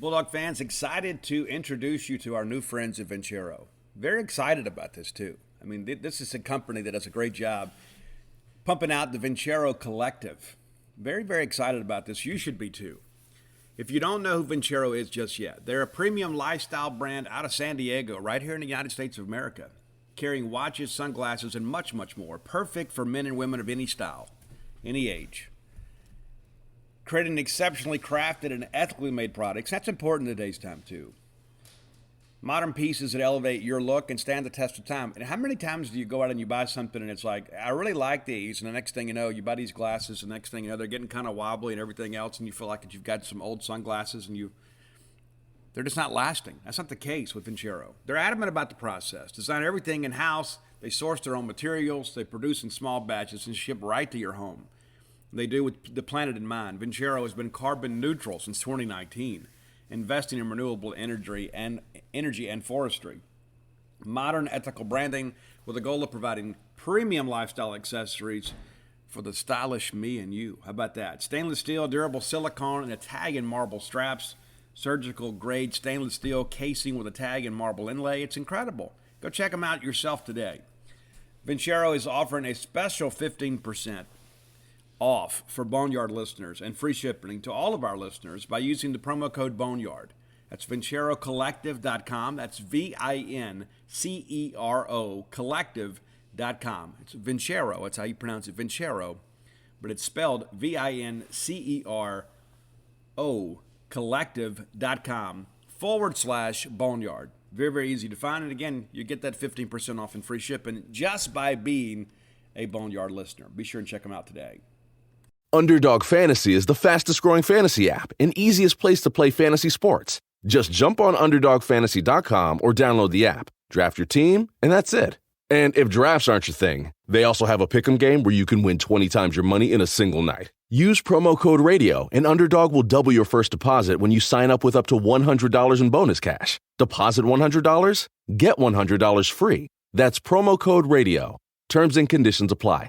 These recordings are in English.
Bulldog fans, excited to introduce you to our new friends at Vincero. Very excited about this, too. I mean, this is a company that does a great job pumping out the Vincero Collective. Very, very excited about this. You should be, too. If you don't know who Vincero is just yet, they're a premium lifestyle brand out of San Diego, right here in the United States of America, carrying watches, sunglasses, and much, much more. Perfect for men and women of any style, any age. Creating exceptionally crafted and ethically made products. That's important in today's time, too. Modern pieces that elevate your look and stand the test of time. And how many times do you go out and you buy something and it's like, I really like these, and the next thing you know, you buy these glasses, and the next thing you know, they're getting kind of wobbly and everything else, and you feel like that you've got some old sunglasses and they're just not lasting. That's not the case with Vincero. They're adamant about the process. Design everything in-house. They source their own materials. They produce in small batches and ship right to your home. They do with the planet in mind. Vincero has been carbon neutral since 2019, investing in renewable energy and forestry. Modern ethical branding with the goal of providing premium lifestyle accessories for the stylish me and you. How about that? Stainless steel, durable silicone, and Italian marble straps. Surgical grade stainless steel casing with Italian marble inlay. It's incredible. Go check them out yourself today. Vincero is offering a special 15% off for Boneyard listeners and free shipping to all of our listeners by using the promo code Boneyard. That's VinceroCollective.com. That's VINCERO Collective.com. It's Vincero. That's how you pronounce it, Vincero. But it's spelled VINCERO Collective.com/Boneyard. Very, very easy to find. And again, you get that 15% off and free shipping just by being a Boneyard listener. Be sure and check them out today. Underdog Fantasy is the fastest-growing fantasy app and easiest place to play fantasy sports. Just jump on UnderdogFantasy.com or download the app, draft your team, and that's it. And if drafts aren't your thing, they also have a pick'em game where you can win 20 times your money in a single night. Use promo code RADIO, and Underdog will double your first deposit when you sign up with up to $100 in bonus cash. Deposit $100, get $100 free. That's promo code RADIO. Terms and conditions apply.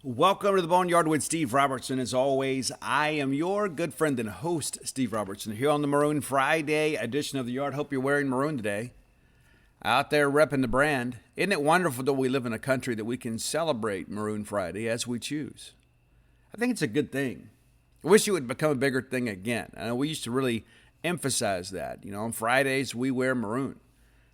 Welcome to the Boneyard with Steve Robertson. As always, I am your good friend and host, Steve Robertson, here on the Maroon Friday edition of the Yard. Hope you're wearing maroon today. Out there repping the brand. Isn't it wonderful that we live in a country that we can celebrate Maroon Friday as we choose? I think it's a good thing. I wish it would become a bigger thing again. I know we used to really emphasize that. You know, on Fridays we wear maroon.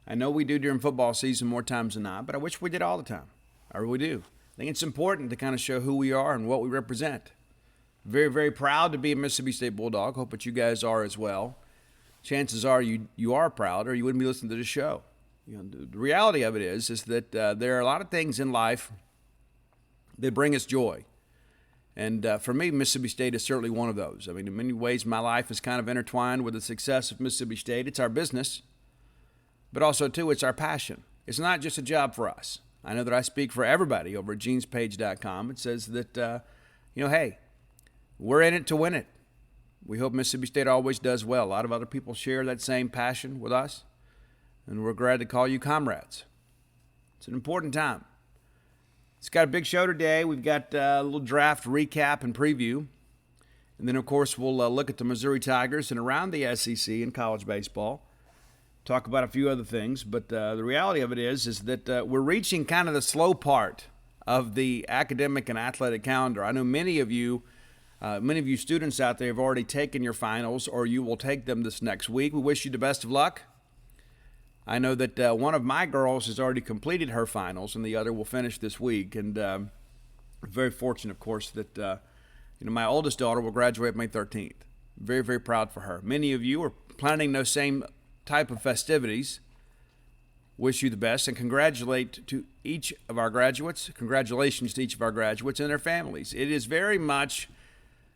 I know we do during football season more times than not, but I wish we did all the time. I really do. I think it's important to kind of show who we are and what we represent. Very, very proud to be a Mississippi State Bulldog. Hope that you guys are as well. Chances are you are proud, or you wouldn't be listening to the show. You know, the reality of it is that there are a lot of things in life that bring us joy. And for me, Mississippi State is certainly one of those. I mean, in many ways, my life is kind of intertwined with the success of Mississippi State. It's our business, but also, too, it's our passion. It's not just a job for us. I know that I speak for everybody over at genespage.com. It says that, hey, we're in it to win it. We hope Mississippi State always does well. A lot of other people share that same passion with us, and we're glad to call you comrades. It's an important time. It's got a big show today. We've got a little draft recap and preview. And then, of course, we'll look at the Missouri Tigers and around the SEC in college baseball. Talk about a few other things, but the reality of it is that we're reaching kind of the slow part of the academic and athletic calendar. I know many of you students out there have already taken your finals, or you will take them this next week. We wish you the best of luck. I know that one of my girls has already completed her finals, and the other will finish this week. And very fortunate, of course, that my oldest daughter will graduate May 13th. Very, very proud for her. Many of you are planning those same type of festivities. Wish you the best and congratulate to each of our graduates. Congratulations to each of our graduates and their families. It is very much,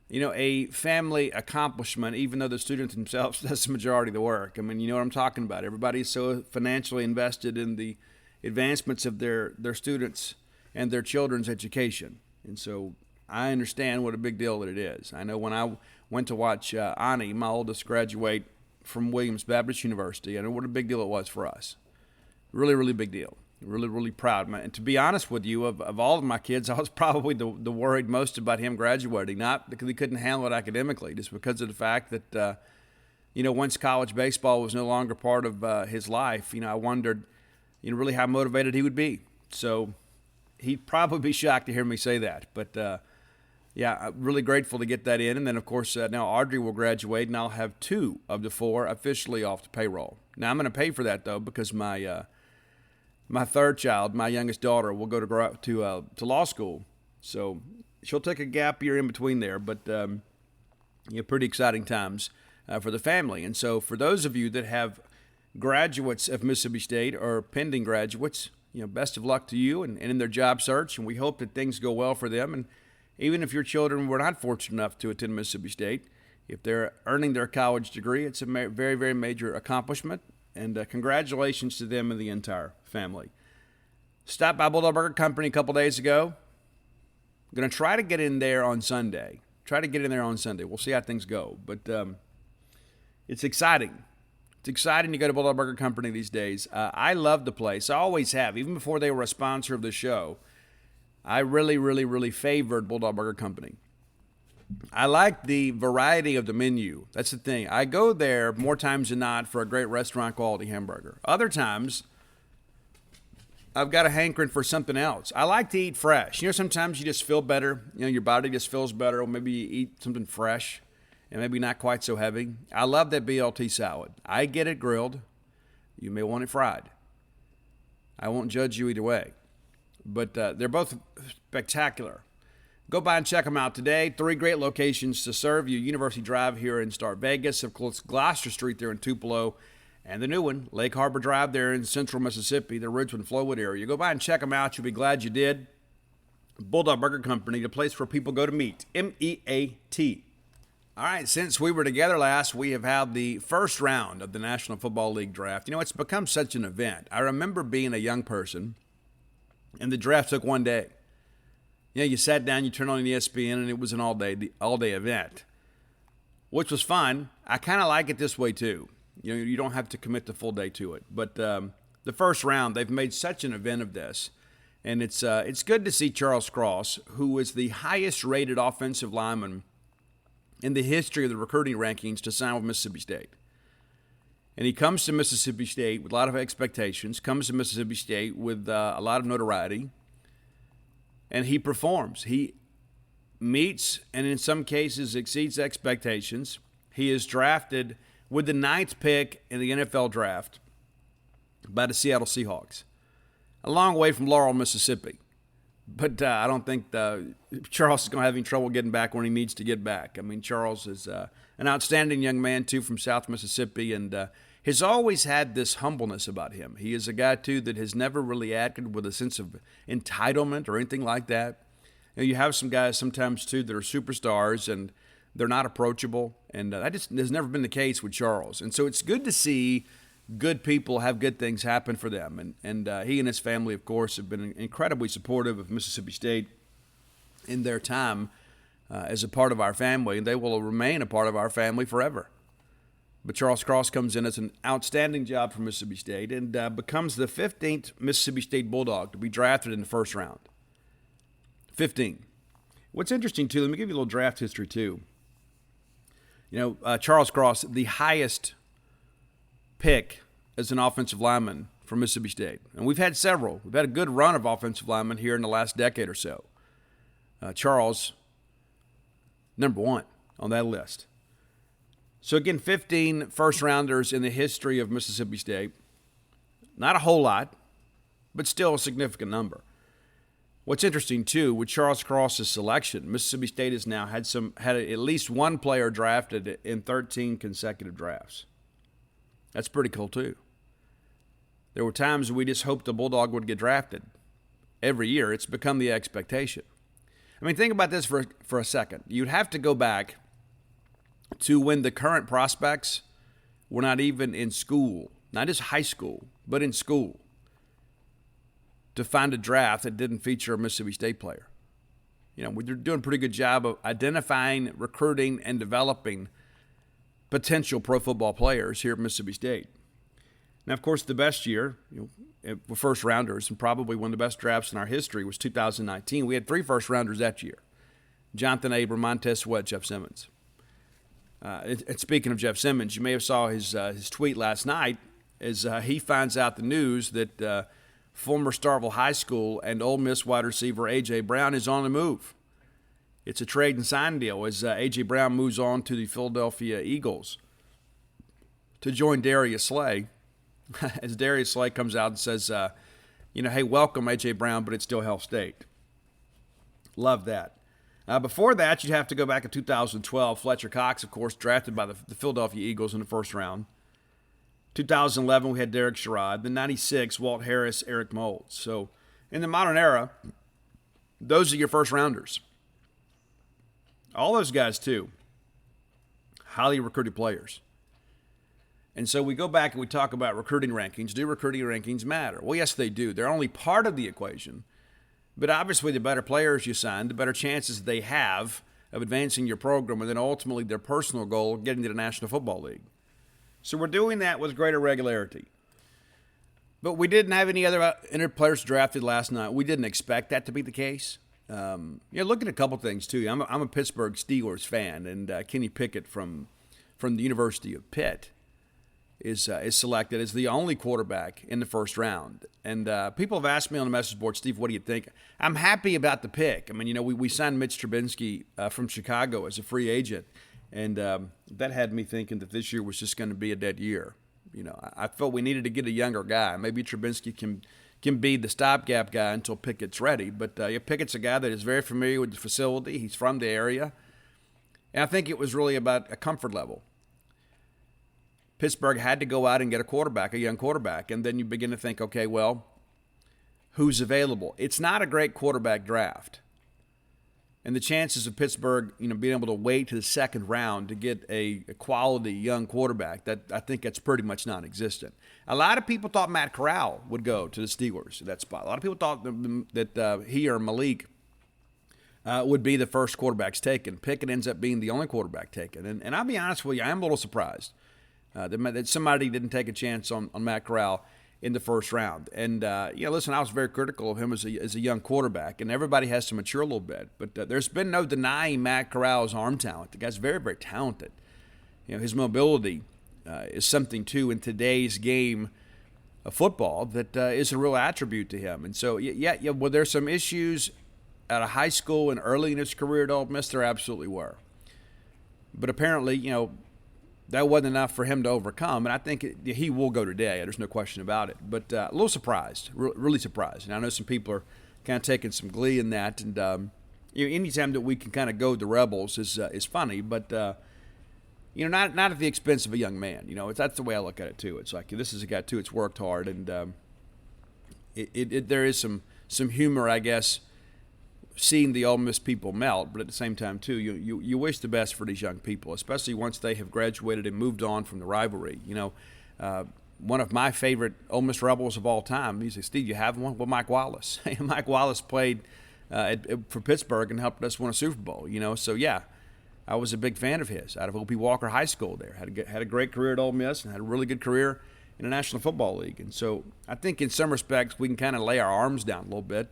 a family accomplishment, even though the students themselves does the majority of the work. I mean, you know what I'm talking about. Everybody's so financially invested in the advancements of their students and their children's education. And so I understand what a big deal that it is. I know when I went to watch Ani, my oldest, graduate from Williams Baptist University. I know what a big deal it was for us. Really, really big deal. Really, really proud. And to be honest with you, of all of my kids, I was probably the worried most about him graduating. Not because he couldn't handle it academically, just because of the fact that once college baseball was no longer part of his life, I wondered, really how motivated he would be. So he'd probably be shocked to hear me say that. But, I'm really grateful to get that in. And then, of course, now Audrey will graduate, and I'll have 2 of the 4 officially off the payroll. Now, I'm going to pay for that, though, because my third child, my youngest daughter, will go to law school. So she'll take a gap year in between there. But, pretty exciting times for the family. And so for those of you that have graduates of Mississippi State or pending graduates, best of luck to you and in their job search. And we hope that things go well for them. And even if your children were not fortunate enough to attend Mississippi State, if they're earning their college degree, it's a very, very major accomplishment. And congratulations to them and the entire family. Stopped by Bulldog Burger Company a couple days ago. I'm going to try to get in there on Sunday. We'll see how things go. But it's exciting. It's exciting to go to Bulldog Burger Company these days. I love the place. I always have. Even before they were a sponsor of the show, I really, really, really favored Bulldog Burger Company. I like the variety of the menu. That's the thing. I go there more times than not for a great restaurant quality hamburger. Other times, I've got a hankering for something else. I like to eat fresh. Sometimes you just feel better. Your body just feels better. Or maybe you eat something fresh and maybe not quite so heavy. I love that BLT salad. I get it grilled. You may want it fried. I won't judge you either way. But they're both spectacular. Go by and check them out today. 3 great locations to serve you. University Drive here in Star Vegas. Of course, Gloucester Street there in Tupelo. And the new one, Lake Harbor Drive there in central Mississippi, the Ridgeland-Flowood area. Go by and check them out. You'll be glad you did. Bulldog Burger Company, the place where people go to meet. MEAT. All right, since we were together last, we have had the first round of the National Football League draft. It's become such an event. I remember being a young person, and the draft took one day. You sat down, you turned on ESPN, and it was an all-day event, which was fun. I kind of like it this way, too. You don't have to commit the full day to it. But the first round, they've made such an event of this. And it's good to see Charles Cross, who is the highest-rated offensive lineman in the history of the recruiting rankings, to sign with Mississippi State. And he comes to Mississippi State with a lot of expectations, comes to Mississippi State with a lot of notoriety, and he performs. He meets and in some cases exceeds expectations. He is drafted with the 9th pick in the NFL draft by the Seattle Seahawks. A long way from Laurel, Mississippi. But I don't think Charles is going to have any trouble getting back when he needs to get back. Charles is an outstanding young man, too, from South Mississippi, and has always had this humbleness about him. He is a guy, too, that has never really acted with a sense of entitlement or anything like that. You have some guys sometimes, too, that are superstars, and they're not approachable, and that just has never been the case with Charles. And so it's good to see good people have good things happen for them. And he and his family, of course, have been incredibly supportive of Mississippi State in their time as a part of our family, and they will remain a part of our family forever. But Charles Cross comes in as an outstanding job for Mississippi State and becomes the 15th Mississippi State Bulldog to be drafted in the first round. 15. What's interesting, too, let me give you a little draft history, too. Charles Cross, the highest pick as an offensive lineman for Mississippi State. And we've had several. We've had a good run of offensive linemen here in the last decade or so. Charles, number 1 on that list. So again, 15 first-rounders in the history of Mississippi State. Not a whole lot, but still a significant number. What's interesting, too, with Charles Cross's selection, Mississippi State has now had at least one player drafted in 13 consecutive drafts. That's pretty cool, too. There were times we just hoped the Bulldog would get drafted. Every year, it's become the expectation. Think about this for a second. You'd have to go back to when the current prospects were not even in school, not just high school, but in school, to find a draft that didn't feature a Mississippi State player. We're doing a pretty good job of identifying, recruiting, and developing potential pro football players here at Mississippi State. Now, of course, the best year for first rounders, and probably one of the best drafts in our history, was 2019. We had 3 first rounders that year: Jonathan Abram, Montez Sweat, Jeff Simmons. And speaking of Jeff Simmons, you may have saw his tweet last night as he finds out the news that former Starkville High School and Ole Miss wide receiver A.J. Brown is on the move. It's a trade and sign deal as A.J. Brown moves on to the Philadelphia Eagles to join Darius Slay. As Darius Slay comes out and says, hey, welcome A.J. Brown, but it's still Hell State. Love that. Before that, you'd have to go back to 2012. Fletcher Cox, of course, drafted by the Philadelphia Eagles in the first round. 2011, we had Derek Sherrod. Then 96, Walt Harris, Eric Moulds. So in the modern era, those are your first rounders. All those guys, too, highly recruited players. And so we go back and we talk about recruiting rankings. Do recruiting rankings matter? Well, yes, they do. They're only part of the equation. But obviously, the better players you sign, the better chances they have of advancing your program and then ultimately their personal goal, getting to the National Football League. So we're doing that with greater regularity. But we didn't have any other players drafted last night. We didn't expect that to be the case. Look at a couple things, too. I'm a Pittsburgh Steelers fan, and Kenny Pickett from the University of Pitt is selected as the only quarterback in the first round. And people have asked me on the message board, Steve, what do you think? I'm happy about the pick. I mean, we signed Mitch Trubinsky from Chicago as a free agent, and that had me thinking that this year was just going to be a dead year. I felt we needed to get a younger guy. Maybe Trubinsky can be the stopgap guy until Pickett's ready. But Pickett's a guy that is very familiar with the facility. He's from the area. And I think it was really about a comfort level. Pittsburgh had to go out and get a young quarterback, and then you begin to think, okay, well, who's available? It's not a great quarterback draft. And the chances of Pittsburgh, being able to wait to the second round to get a quality young quarterback, that I think that's pretty much non-existent. A lot of people thought Matt Corral would go to the Steelers at that spot. A lot of people thought that he or Malik would be the first quarterbacks taken. Pickett ends up being the only quarterback taken. And I'll be honest with you, I am a little surprised that somebody didn't take a chance on Matt Corral in the first round. And, listen, I was very critical of him as a young quarterback, and everybody has to mature a little bit. But there's been no denying Matt Corral's arm talent. The guy's very, very talented. His mobility is something, too, in today's game of football that is a real attribute to him. And so, well, there's some issues out of high school and early in his career at Ole Miss. There absolutely were. But apparently, that wasn't enough for him to overcome, and I think he will go today. There's no question about it. But a little surprised, really surprised. And I know some people are kind of taking some glee in that. And anytime that we can kind of go the Rebels is funny, but not at the expense of a young man. That's the way I look at it too. It's like this is a guy too. It's worked hard, and there is some humor, I guess, seeing the Ole Miss people melt, but at the same time, too, you wish the best for these young people, especially once they have graduated and moved on from the rivalry. One of my favorite Ole Miss Rebels of all time, he said, Steve, you have one? Well, Mike Wallace. Mike Wallace played for Pittsburgh and helped us win a Super Bowl, So, yeah, I was a big fan of his out of O.P. Walker High School there. Had a great career at Ole Miss and had a really good career in the National Football League. And so I think in some respects we can kind of lay our arms down a little bit.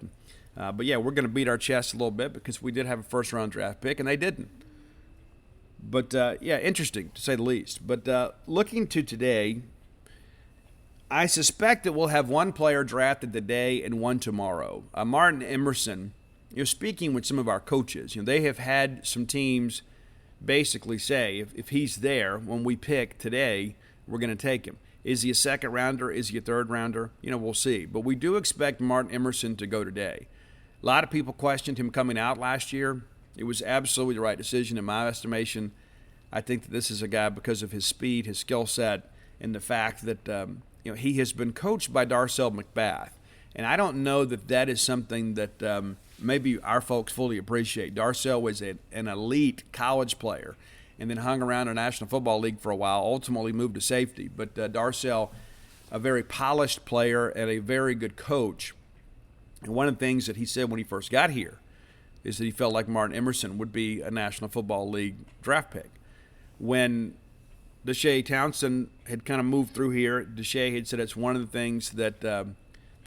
But, yeah, we're going to beat our chest a little bit because we did have a first-round draft pick, and they didn't. But, interesting to say the least. But looking to today, I suspect that we'll have one player drafted today and one tomorrow. Martin Emerson, speaking with some of our coaches, they have had some teams basically say if he's there when we pick today, we're going to take him. Is he a second rounder? Is he a third rounder? We'll see. But we do expect Martin Emerson to go today. A lot of people questioned him coming out last year. It was absolutely the right decision in my estimation. I think that this is a guy because of his speed, his skill set, and the fact that he has been coached by Darcel McBath. And I don't know that is something that maybe our folks fully appreciate. Darcel was an elite college player and then hung around the National Football League for a while, ultimately moved to safety. But Darcel, a very polished player and a very good coach. And one of the things that he said when he first got here is that he felt like Martin Emerson would be a National Football League draft pick. When Deshae Townsend had kind of moved through here, Deshae had said it's one of the things that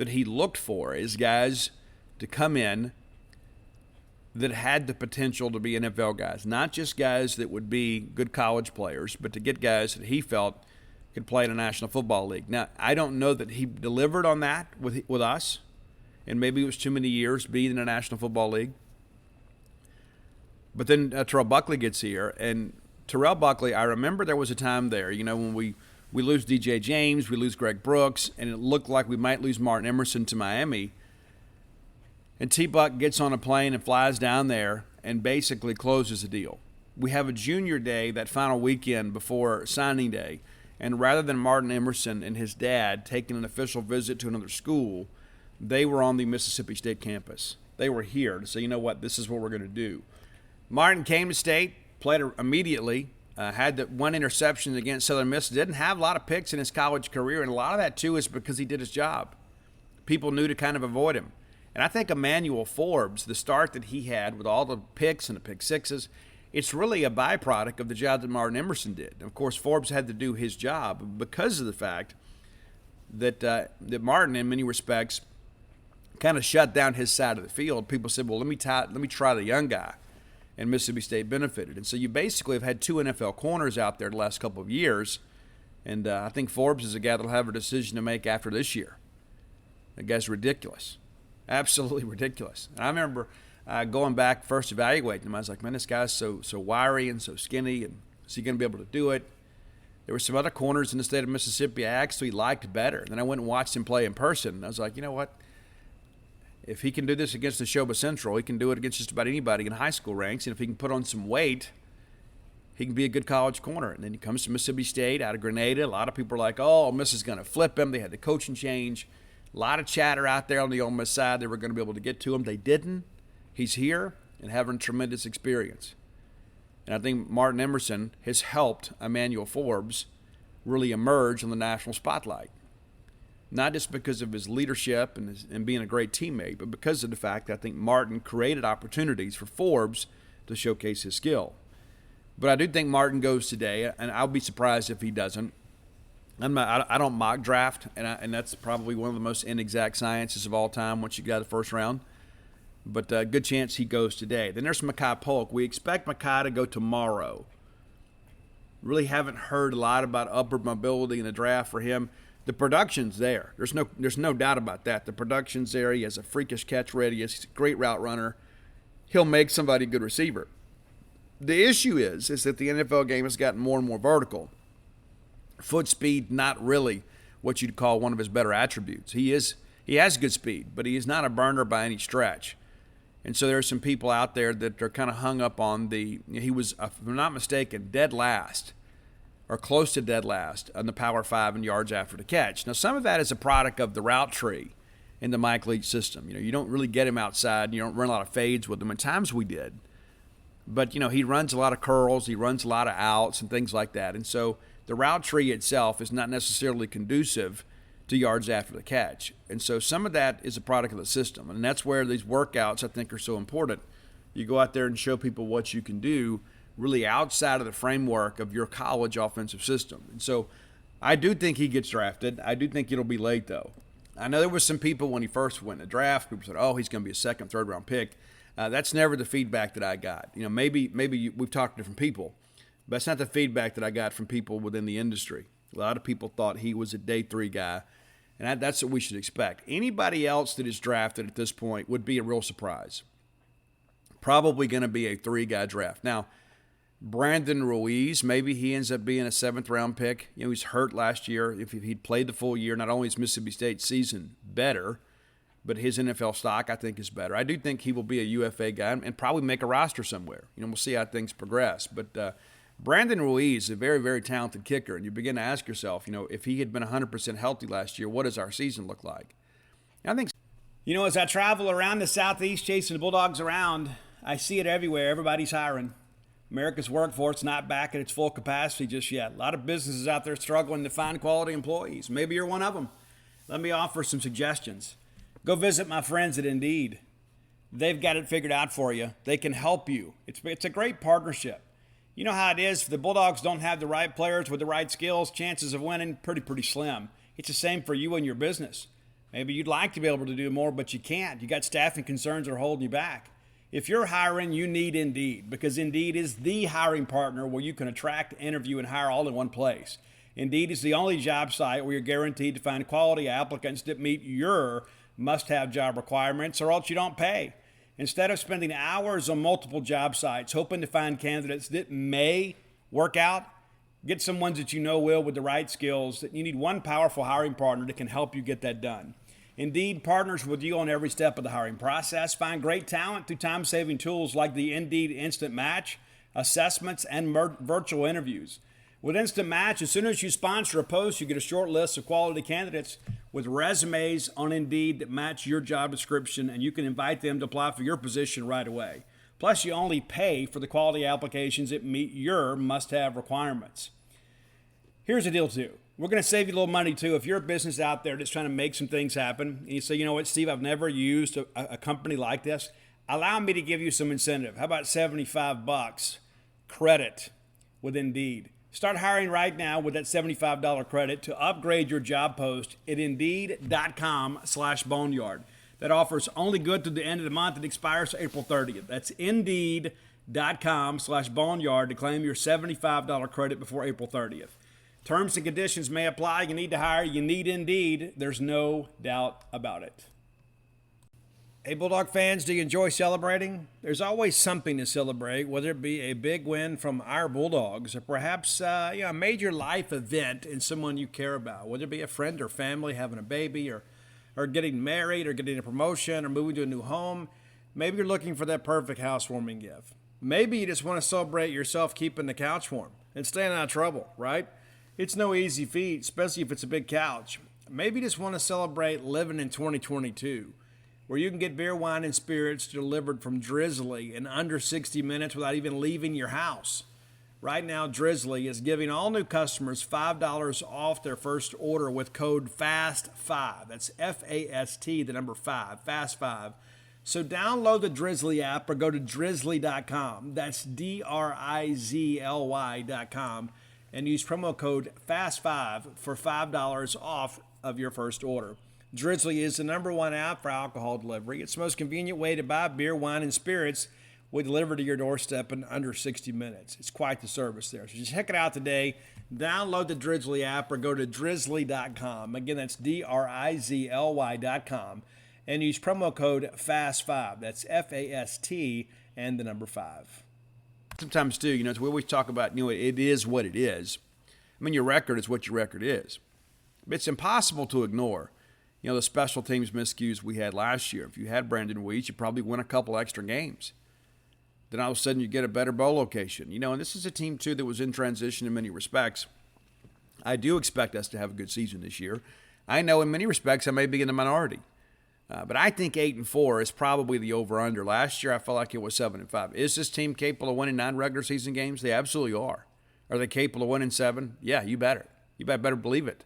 he looked for is guys to come in that had the potential to be NFL guys, not just guys that would be good college players, but to get guys that he felt could play in a National Football League. Now, I don't know that he delivered on that with us, and maybe it was too many years being in a National Football League. But then Terrell Buckley gets here, and Terrell Buckley, I remember there was a time there, when we lose DJ James, we lose Greg Brooks, and it looked like we might lose Martin Emerson to Miami. And T-Buck gets on a plane and flies down there and basically closes the deal. We have a junior day that final weekend before signing day, and rather than Martin Emerson and his dad taking an official visit to another school, they were on the Mississippi State campus. They were here to say, you know what, this is what we're going to do. Martin came to State, played immediately, had the one interception against Southern Miss, didn't have a lot of picks in his college career, and a lot of that, too, is because he did his job. People knew to kind of avoid him. And I think Emmanuel Forbes, the start that he had with all the picks and the pick sixes, it's really a byproduct of the job that Martin Emerson did. And of course, Forbes had to do his job because of the fact that that Martin, in many respects, kind of shut down his side of the field. People said, well, let me try the young guy. And Mississippi State benefited. And so you basically have had two NFL corners out there the last couple of years. And I think Forbes is a guy that will have a decision to make after this year. That guy's ridiculous. Absolutely ridiculous. And I remember going back, first evaluating him. I was like, man, this guy's so wiry and so skinny, and is he going to be able to do it? There were some other corners in the state of Mississippi I actually liked better. Then I went and watched him play in person. And I was like, you know what? If he can do this against Neshoba Central, he can do it against just about anybody in high school ranks. And if he can put on some weight, he can be a good college corner. And then he comes to Mississippi State out of Grenada. A lot of people are like, oh, Miss is going to flip him. They had the coaching change. A lot of chatter out there on the Ole Miss side. They were going to be able to get to him. They didn't. He's here and having tremendous experience. And I think Martin Emerson has helped Emmanuel Forbes really emerge in the national spotlight. Not just because of his leadership and being a great teammate, but because of the fact that I think Martin created opportunities for Forbes to showcase his skill. But I do think Martin goes today, and I'll be surprised if he doesn't. I don't mock draft, and that's probably one of the most inexact sciences of all time once you get out of the first round. But a good chance he goes today. Then there's Mekhi Polk. We expect Mekhi to go tomorrow. Really haven't heard a lot about upward mobility in the draft for him. The production's there. There's no doubt about that. The production's there. He has a freakish catch radius. He's a great route runner. He'll make somebody a good receiver. The issue is that the NFL game has gotten more and more vertical. Foot speed, not really what you'd call one of his better attributes. He has good speed, but he is not a burner by any stretch. And so there are some people out there that are kind of hung up on he was, if I'm not mistaken, dead last or close to dead last on the Power 5 in yards after the catch. Now, some of that is a product of the route tree in the Mike Leach system. You don't really get him outside. You don't run a lot of fades with him. At times we did. But, he runs a lot of curls. He runs a lot of outs and things like that. And so the route tree itself is not necessarily conducive to yards after the catch. And so some of that is a product of the system. And that's where these workouts, I think, are so important. You go out there and show people what you can do really outside of the framework of your college offensive system. And so I do think he gets drafted. I do think it'll be late, though. I know there was some people when he first went in the draft, people said, oh, he's going to be a second, third-round pick. That's never the feedback that I got. Maybe we've talked to different people, but it's not the feedback that I got from people within the industry. A lot of people thought he was a day 3 guy, and that's what we should expect. Anybody else that is drafted at this point would be a real surprise. Probably going to be a 3-guy draft. Now, Brandon Ruiz, maybe he ends up being a 7th-round pick. He's hurt last year. If he'd played the full year, not only is Mississippi State's season better, but his NFL stock, I think, is better. I do think he will be a UFA guy and probably make a roster somewhere. We'll see how things progress. But Brandon Ruiz is a very, very talented kicker, and you begin to ask yourself, if he had been 100% healthy last year, what does our season look like? And I think, as I travel around the Southeast chasing the Bulldogs around, I see it everywhere. Everybody's hiring. America's workforce not back at its full capacity just yet. A lot of businesses out there struggling to find quality employees. Maybe you're one of them. Let me offer some suggestions. Go visit my friends at Indeed. They've got it figured out for you. They can help you. It's a great partnership. You know how it is. If the Bulldogs don't have the right players with the right skills, chances of winning pretty slim. It's the same for you and your business. Maybe you'd like to be able to do more, but you can't. You got staffing concerns that are holding you back. If you're hiring, you need Indeed, because Indeed is the hiring partner where you can attract, interview, and hire all in one place. Indeed is the only job site where you're guaranteed to find quality applicants that meet your must-have job requirements, or else you don't pay. Instead of spending hours on multiple job sites hoping to find candidates that may work out, get some ones that you know will with the right skills. That you need one powerful hiring partner that can help you get that done. Indeed partners with you on every step of the hiring process. Find great talent through time-saving tools like the Indeed Instant Match, assessments, and virtual interviews. With Instant Match, as soon as you sponsor a post, you get a short list of quality candidates with resumes on Indeed that match your job description, and you can invite them to apply for your position right away. Plus, you only pay for the quality applications that meet your must-have requirements. Here's the deal, too. We're going to save you a little money, too. If you're a business out there that's trying to make some things happen, and you say, you know what, Steve, I've never used a company like this, allow me to give you some incentive. How about $75 credit with Indeed? Start hiring right now with that $75 credit to upgrade your job post at Indeed.com/Boneyard. That offer's only good through the end of the month. It expires April 30th. That's Indeed.com/Boneyard to claim your $75 credit before April 30th. Terms and conditions may apply. You need to hire. You need Indeed. There's no doubt about it. Hey, Bulldog fans, do you enjoy celebrating? There's always something to celebrate, whether it be a big win from our Bulldogs or perhaps a major life event in someone you care about, whether it be a friend or family having a baby or getting married or getting a promotion or moving to a new home. Maybe you're looking for that perfect housewarming gift. Maybe you just want to celebrate yourself keeping the couch warm and staying out of trouble, right? It's no easy feat, especially if it's a big couch. Maybe you just want to celebrate living in 2022, where you can get beer, wine, and spirits delivered from Drizzly in under 60 minutes without even leaving your house. Right now, Drizzly is giving all new customers $5 off their first order with code FAST5. That's F-A-S-T, the number 5, FAST5. So download the Drizzly app or go to drizzly.com. That's DRIZLY.com. And use promo code FAST5 for $5 off of your first order. Drizzly is the number one app for alcohol delivery. It's the most convenient way to buy beer, wine, and spirits. We deliver to your doorstep in under 60 minutes. It's quite the service there. So just check it out today. Download the Drizzly app or go to drizzly.com. Again, that's DRIZLY.com. And use promo code FAST5. That's F-A-S-T and the number 5. Sometimes, too, we always talk about, it is what it is. I mean, your record is what your record is. It's impossible to ignore, the special teams miscues we had last year. If you had Brandon Weeds, you probably win a couple extra games. Then all of a sudden you get a better bowl location. And this is a team, too, that was in transition in many respects. I do expect us to have a good season this year. I know in many respects I may be in the minority. But I think 8-4 is probably the over-under. Last year I felt like it was 7-5. Is this team capable of winning 9 regular season games? They absolutely are. Are they capable of winning 7? Yeah, you better. You better believe it.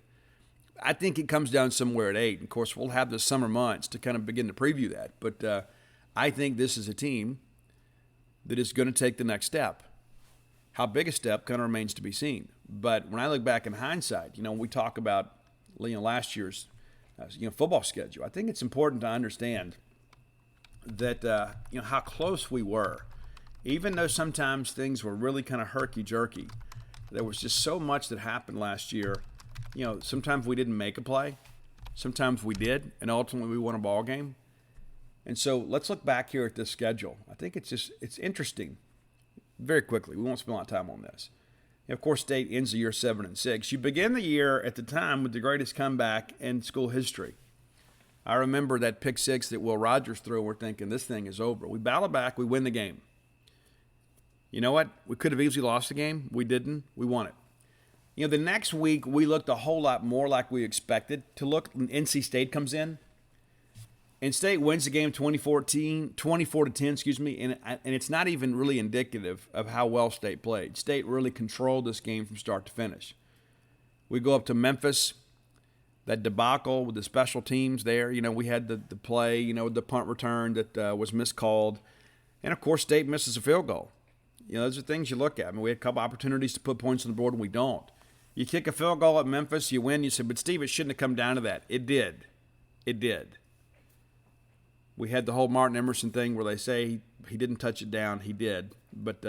I think it comes down somewhere at 8. Of course, we'll have the summer months to kind of begin to preview that. But I think this is a team that is going to take the next step. How big a step kind of remains to be seen. But when I look back in hindsight, when we talk about last year's football schedule, I think it's important to understand that how close we were. Even though sometimes things were really kind of herky-jerky, there was just so much that happened last year. Sometimes we didn't make a play. Sometimes we did, and ultimately we won a ball game. And so let's look back here at this schedule. I think it's interesting. Very quickly, we won't spend a lot of time on this. Of course, State ends the year 7-6. You begin the year at the time with the greatest comeback in school history. I remember that pick six that Will Rogers threw, and we're thinking this thing is over. We battle back, we win the game. You know what? We could have easily lost the game. We didn't. We won it. The next week we looked a whole lot more like we expected to look. NC State comes in. And State wins the game 24-10, and it's not even really indicative of how well State played. State really controlled this game from start to finish. We go up to Memphis, that debacle with the special teams there. We had the play, the punt return that was miscalled. And, of course, State misses a field goal. Those are things you look at. We had a couple opportunities to put points on the board, and we don't. You kick a field goal at Memphis, you win. You say, but, Steve, it shouldn't have come down to that. It did. It did. We had the whole Martin Emerson thing where they say he didn't touch it down. He did. But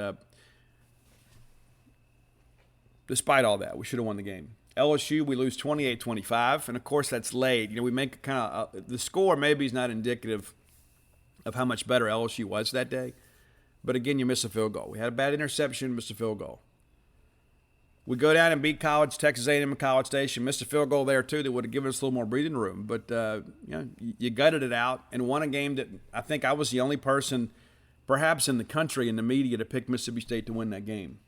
despite all that, we should have won the game. LSU, we lose 28-25, and of course that's late. We make kind of the score maybe is not indicative of how much better LSU was that day. But again, you miss a field goal. We had a bad interception, missed a field goal. We go down and beat Texas A&M and College Station. Missed a field goal there too that would have given us a little more breathing room. But you gutted it out and won a game that I think I was the only person, perhaps in the country, in the media, to pick Mississippi State to win that game.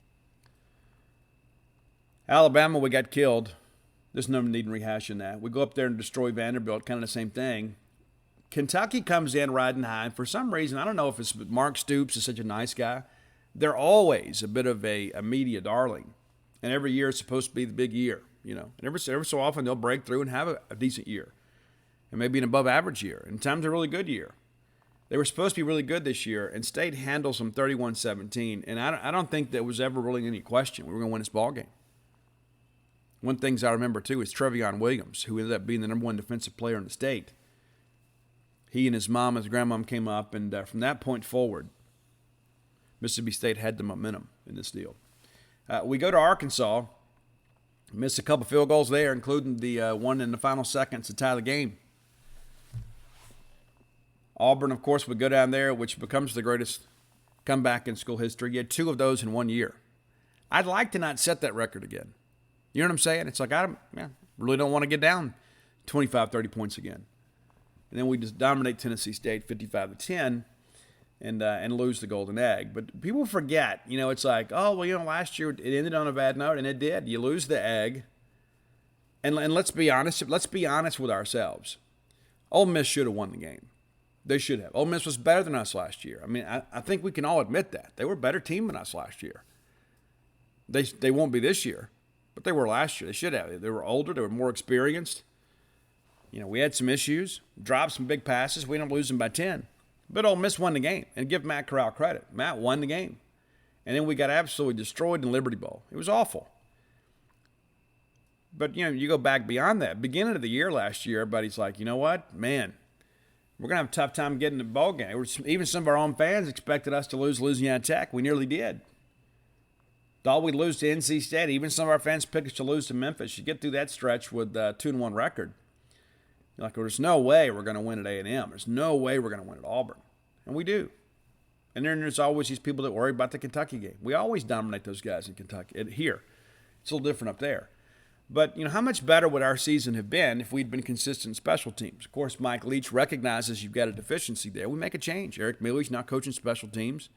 Alabama, we got killed. There's no need in rehashing that. We go up there and destroy Vanderbilt, kind of the same thing. Kentucky comes in riding high, and for some reason, I don't know if it's Mark Stoops is such a nice guy. They're always a bit of a media darling. And every year it's supposed to be the big year, And every so often they'll break through and have a decent year. And maybe an above average year. And times a really good year. They were supposed to be really good this year, and State handles them 31-17. And I don't think there was ever really any question we were going to win this ball game. One thing I remember, too, is Trevion Williams, who ended up being the number one defensive player in the state. He and his grandmom came up, and from that point forward, Mississippi State had the momentum in this deal. We go to Arkansas, miss a couple field goals there, including the one in the final seconds to tie the game. Auburn, of course, would go down there, which becomes the greatest comeback in school history. You had 2 of those in 1 year. I'd like to not set that record again. You know what I'm saying? It's like I really don't want to get down 25, 30 points again. And then we just dominate Tennessee State 55-10 and lose the Golden Egg. But people forget, it's like, last year it ended on a bad note, and it did. You lose the egg. And let's be honest. Let's be honest with ourselves. Ole Miss should have won the game. They should have. Ole Miss was better than us last year. I mean, I think we can all admit that. They were a better team than us last year. They won't be this year, but they were last year. They should have. They were older. They were more experienced. We had some issues, dropped some big passes. We ended up losing by 10. But Ole Miss won the game. And give Matt Corral credit. Matt won the game. And then we got absolutely destroyed in Liberty Bowl. It was awful. But, you go back beyond that. Beginning of the year last year, everybody's like, you know what? Man, we're going to have a tough time getting the ball game. Even some of our own fans expected us to lose Louisiana Tech. We nearly did. Thought we'd lose to NC State. Even some of our fans picked us to lose to Memphis. You get through that stretch with a 2-1 record. You're like, there's no way we're going to win at A&M. There's no way we're going to win at Auburn. And we do. And then there's always these people that worry about the Kentucky game. We always dominate those guys in Kentucky. Here, it's a little different up there. But, how much better would our season have been if we'd been consistent in special teams? Of course, Mike Leach recognizes you've got a deficiency there. We make a change. Eric Miller's now coaching special teams.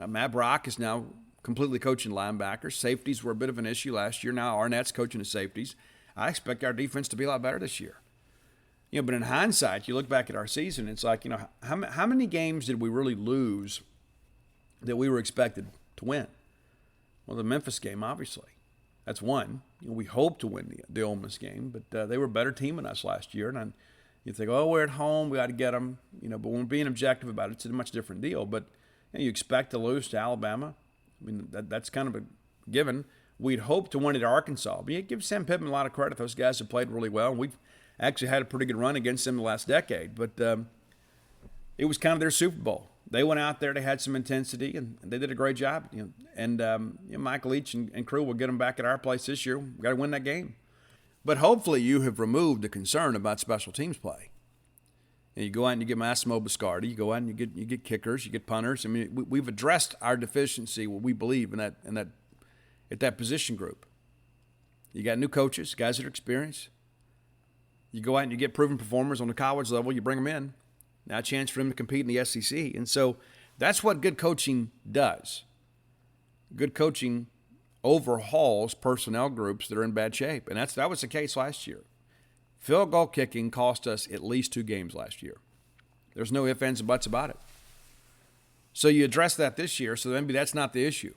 Matt Brock is now completely coaching linebackers. Safeties were a bit of an issue last year. Now Arnett's coaching the safeties. I expect our defense to be a lot better this year. But in hindsight, you look back at our season, it's like, how many games did we really lose that we were expected to win? Well, the Memphis game, obviously. That's one. We hoped to win the Ole Miss game, but they were a better team than us last year. And you think, we're at home, we got to get them. But when we're being objective about it, it's a much different deal. But you expect to lose to Alabama. I mean, that's kind of a given. We'd hoped to win at Arkansas. But you give Sam Pittman a lot of credit. Those guys have played really well. We've actually had a pretty good run against them the last decade. But it was kind of their Super Bowl. They went out there, they had some intensity, and they did a great job. And Mike Leach and crew will get them back at our place this year. We've got to win that game. But hopefully you have removed the concern about special teams play. You go out and you get Massimo Biscardi. You go out and you get kickers, you get punters. I mean, we've addressed our deficiency, what we believe in that position group. You got new coaches, guys that are experienced. You go out and you get proven performers on the college level. You bring them in. Now a chance for them to compete in the SEC. And so that's what good coaching does. Good coaching overhauls personnel groups that are in bad shape. And that was the case last year. Field goal kicking cost us at least 2 games last year. There's no ifs, ands, and buts about it. So you address that this year, so maybe that's not the issue.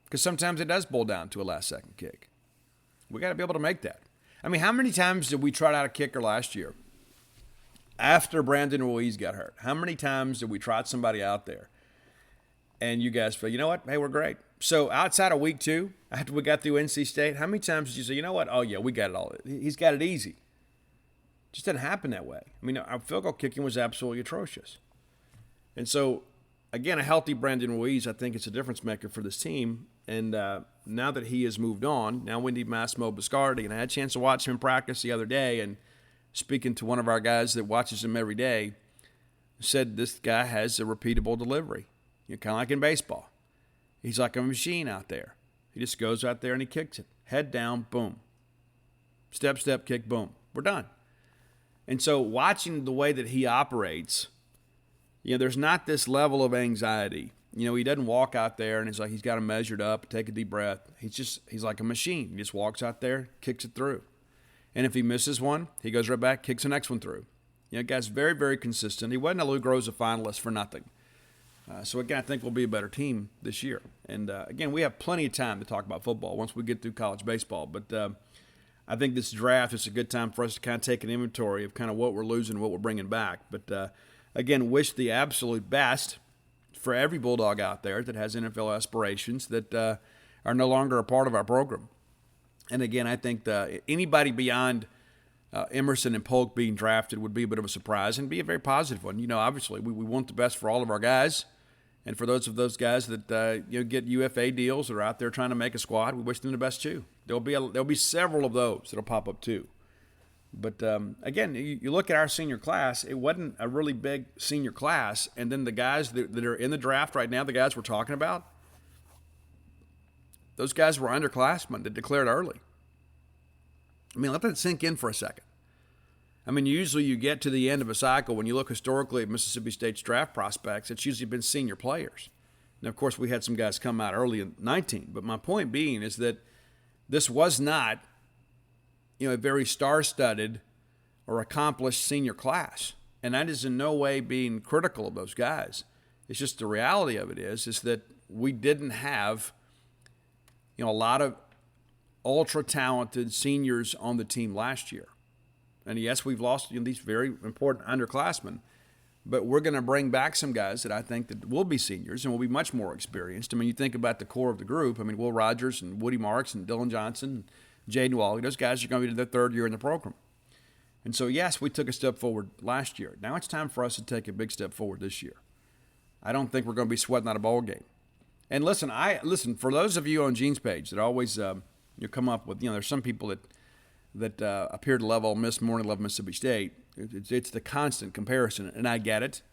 Because sometimes it does boil down to a last-second kick. We got to be able to make that. I mean, how many times did we trot out a kicker last year after Brandon Ruiz got hurt? How many times did we trot somebody out there? And you guys feel, you know what? Hey, we're great. So outside of week 2, after we got through NC State, how many times did you say, you know what? Oh, yeah, we got it all. He's got it easy. Just didn't happen that way. I mean, our field goal kicking was absolutely atrocious. And so, again, a healthy Brandon Ruiz, I think, is a difference maker for this team. And now that he has moved on, now we need Massimo Biscardi. And I had a chance to watch him practice the other day, and speaking to one of our guys that watches him every day, said this guy has a repeatable delivery. Kind of like in baseball. He's like a machine out there. He just goes out there and he kicks it. Head down, boom. Step, step, kick, boom. We're done. And so watching the way that he operates, there's not this level of anxiety. He doesn't walk out there and it's like he's got to measure it up, take a deep breath. He's like a machine. He just walks out there, kicks it through. And if he misses one, he goes right back, kicks the next one through. Guy's very, very consistent. He wasn't a Lou Groza finalist for nothing. So, again, I think we'll be a better team this year. And, again, we have plenty of time to talk about football once we get through college baseball. But I think this draft is a good time for us to kind of take an inventory of kind of what we're losing and what we're bringing back. But, again, wish the absolute best for every Bulldog out there that has NFL aspirations that are no longer a part of our program. And, again, I think anybody beyond Emerson and Polk being drafted would be a bit of a surprise and be a very positive one. Obviously, we want the best for all of our guys. And for those guys that get UFA deals that are out there trying to make a squad, we wish them the best too. There'll be several of those that'll pop up too. But again, you look at our senior class; it wasn't a really big senior class. And then the guys that are in the draft right now, the guys we're talking about, those guys were underclassmen that declared early. I mean, let that sink in for a second. I mean, usually you get to the end of a cycle, when you look historically at Mississippi State's draft prospects, it's usually been senior players. Now, of course, we had some guys come out early in 19, but my point being is that this was not, a very star-studded or accomplished senior class. And that is in no way being critical of those guys. It's just the reality of it is that we didn't have, a lot of ultra-talented seniors on the team last year. And yes, we've lost these very important underclassmen, but we're going to bring back some guys that I think that will be seniors and will be much more experienced. I mean, you think about the core of the group. I mean, Will Rogers and Woody Marks and Dylan Johnson, and Jaden Wally, those guys are going to be their third year in the program. And so, yes, we took a step forward last year. Now it's time for us to take a big step forward this year. I don't think we're going to be sweating out a bowl game. And listen, for those of you on Gene's page that always come up with, there's some people that appear to love Ole Miss more than love Mississippi State. It's the constant comparison, and I get it.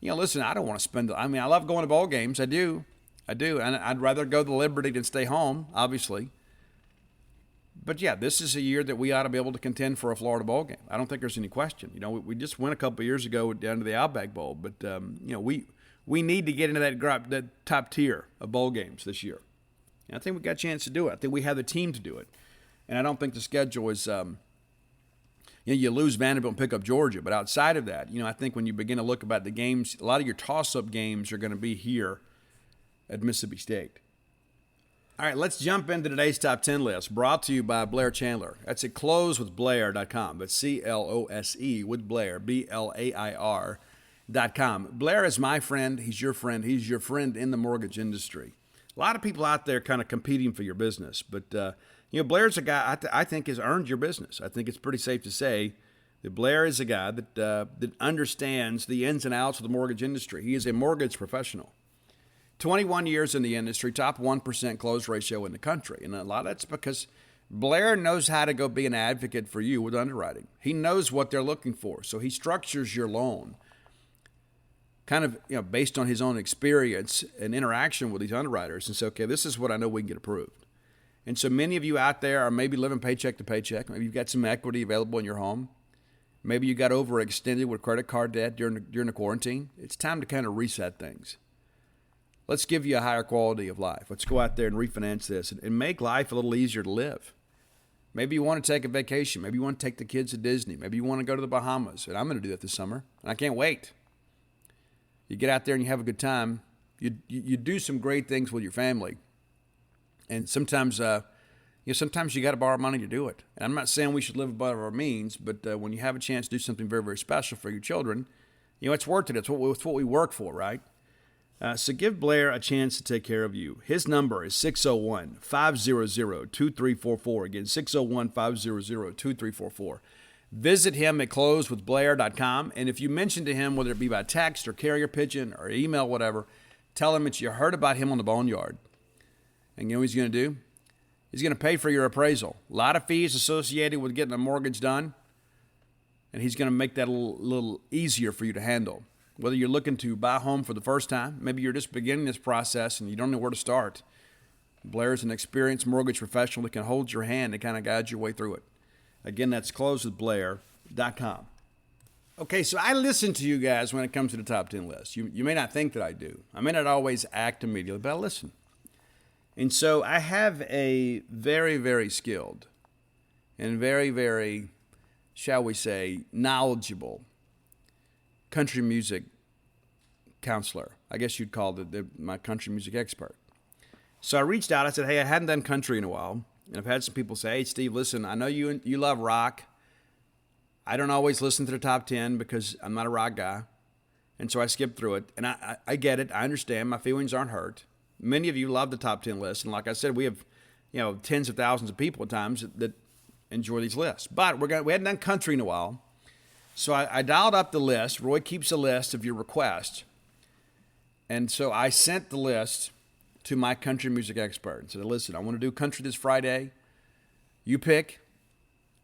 Listen, I don't want to spend – I love going to bowl games. I do. And I'd rather go to Liberty than stay home, obviously. But, yeah, this is a year that we ought to be able to contend for a Florida bowl game. I don't think there's any question. We just went a couple of years ago down to the Outback Bowl. But, we need to get into that top tier of bowl games this year. And I think we got a chance to do it. I think we have the team to do it. And I don't think the schedule is, you lose Vanderbilt and pick up Georgia. But outside of that, I think when you begin to look about the games, a lot of your toss-up games are going to be here at Mississippi State. All right, let's jump into today's top 10 list, brought to you by Blair Chandler. That's at closewithblair.com. That's C-L-O-S-E with Blair, B-L-A-I-R.com. Blair is my friend. He's your friend. He's your friend in the mortgage industry. A lot of people out there kind of competing for your business, but Blair's a guy I think has earned your business. I think it's pretty safe to say that Blair is a guy that understands the ins and outs of the mortgage industry. He is a mortgage professional. 21 years in the industry, top 1% close ratio in the country. And a lot of that's because Blair knows how to go be an advocate for you with underwriting. He knows what they're looking for, so he structures your loan kind of based on his own experience and interaction with these underwriters and say, okay, this is what I know we can get approved. And so many of you out there are maybe living paycheck to paycheck. Maybe you've got some equity available in your home. Maybe you got overextended with credit card debt during the quarantine. It's time to kind of reset things. Let's give you a higher quality of life. Let's go out there and refinance this and make life a little easier to live. Maybe you want to take a vacation. Maybe you want to take the kids to Disney. Maybe you want to go to the Bahamas. And I'm going to do that this summer, and I can't wait. You get out there and you have a good time. You do some great things with your family. And sometimes, sometimes you got to borrow money to do it. And I'm not saying we should live above our means, but when you have a chance to do something very, very special for your children, it's worth it. It's what we work for, right? So give Blair a chance to take care of you. His number is 601-500-2344. Again, 601-500-2344. Visit him at closewithblair.com, and if you mention to him, whether it be by text or carrier pigeon or email, whatever, tell him that you heard about him on the Boneyard. And you know what he's going to do? He's going to pay for your appraisal. A lot of fees associated with getting a mortgage done, and he's going to make that a little easier for you to handle. Whether you're looking to buy a home for the first time, maybe you're just beginning this process and you don't know where to start. Blair's an experienced mortgage professional that can hold your hand and kind of guide your way through it. Again, that's closewithblair.com. Okay, so I listen to you guys when it comes to the top 10 list. You may not think that I do. I may not always act immediately, but I listen. And so I have a very, very skilled and very, very, shall we say, knowledgeable country music counselor. I guess you'd call it my country music expert. So I reached out. I said, hey, I hadn't done country in a while. And I've had some people say, hey, Steve, listen, I know you love rock. I don't always listen to the top 10 because I'm not a rock guy. And so I skipped through it. And I get it. I understand. My feelings aren't hurt. Many of you love the top 10 list. And like I said, we have, tens of thousands of people at times that enjoy these lists. But we hadn't done country in a while. So I dialed up the list. Roy keeps a list of your requests. And so I sent the list to my country music expert and said, listen, I want to do country this Friday. You pick.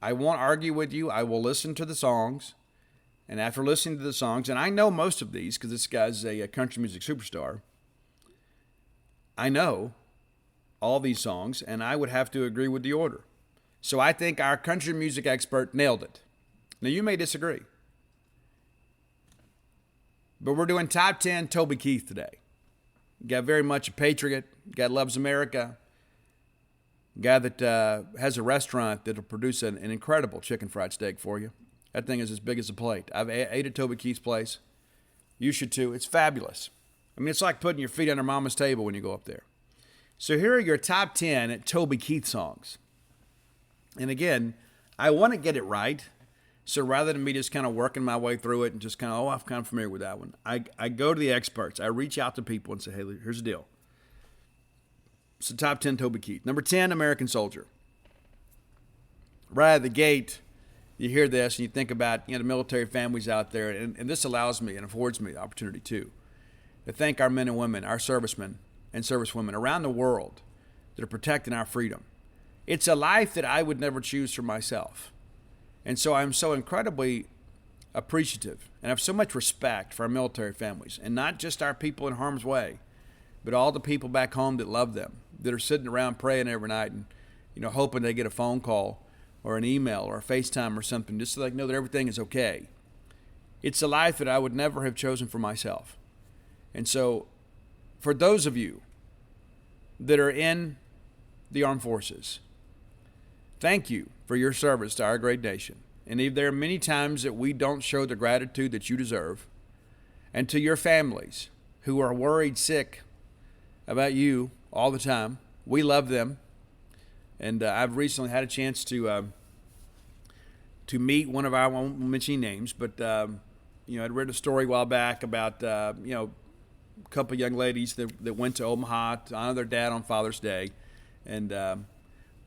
I won't argue with you. I will listen to the songs. And after listening to the songs, and I know most of these because this guy's a country music superstar, I know all these songs, and I would have to agree with the order. So I think our country music expert nailed it. Now, you may disagree. But we're doing top 10 Toby Keith today. Got very much a patriot. Guy loves America. Guy that has a restaurant that'll produce an incredible chicken fried steak for you. That thing is as big as a plate. I've ate at Toby Keith's place. You should too. It's fabulous. I mean, it's like putting your feet under mama's table when you go up there. So here are your top 10 at Toby Keith songs. And again, I want to get it right. So rather than me just kind of working my way through it and just kind of, I'm kind of familiar with that one, I go to the experts. I reach out to people and say, hey, here's the deal. It's the top 10 Toby Keith. Number 10, American Soldier. Right out of the gate, you hear this and you think about the military families out there, and this allows me and affords me the opportunity too to thank our men and women, our servicemen and servicewomen around the world that are protecting our freedom. It's a life that I would never choose for myself. And so I'm so incredibly appreciative and have so much respect for our military families, and not just our people in harm's way, but all the people back home that love them, that are sitting around praying every night and hoping they get a phone call or an email or a FaceTime or something just so they know that everything is okay. It's a life that I would never have chosen for myself. And so for those of you that are in the armed forces, thank you for your service to our great nation. And there are many times that we don't show the gratitude that you deserve. And to your families who are worried sick about you all the time, we love them. And I've recently had a chance to meet one of our, I won't mention names, but I'd read a story a while back about a couple of young ladies that went to Omaha to honor their dad on Father's Day, and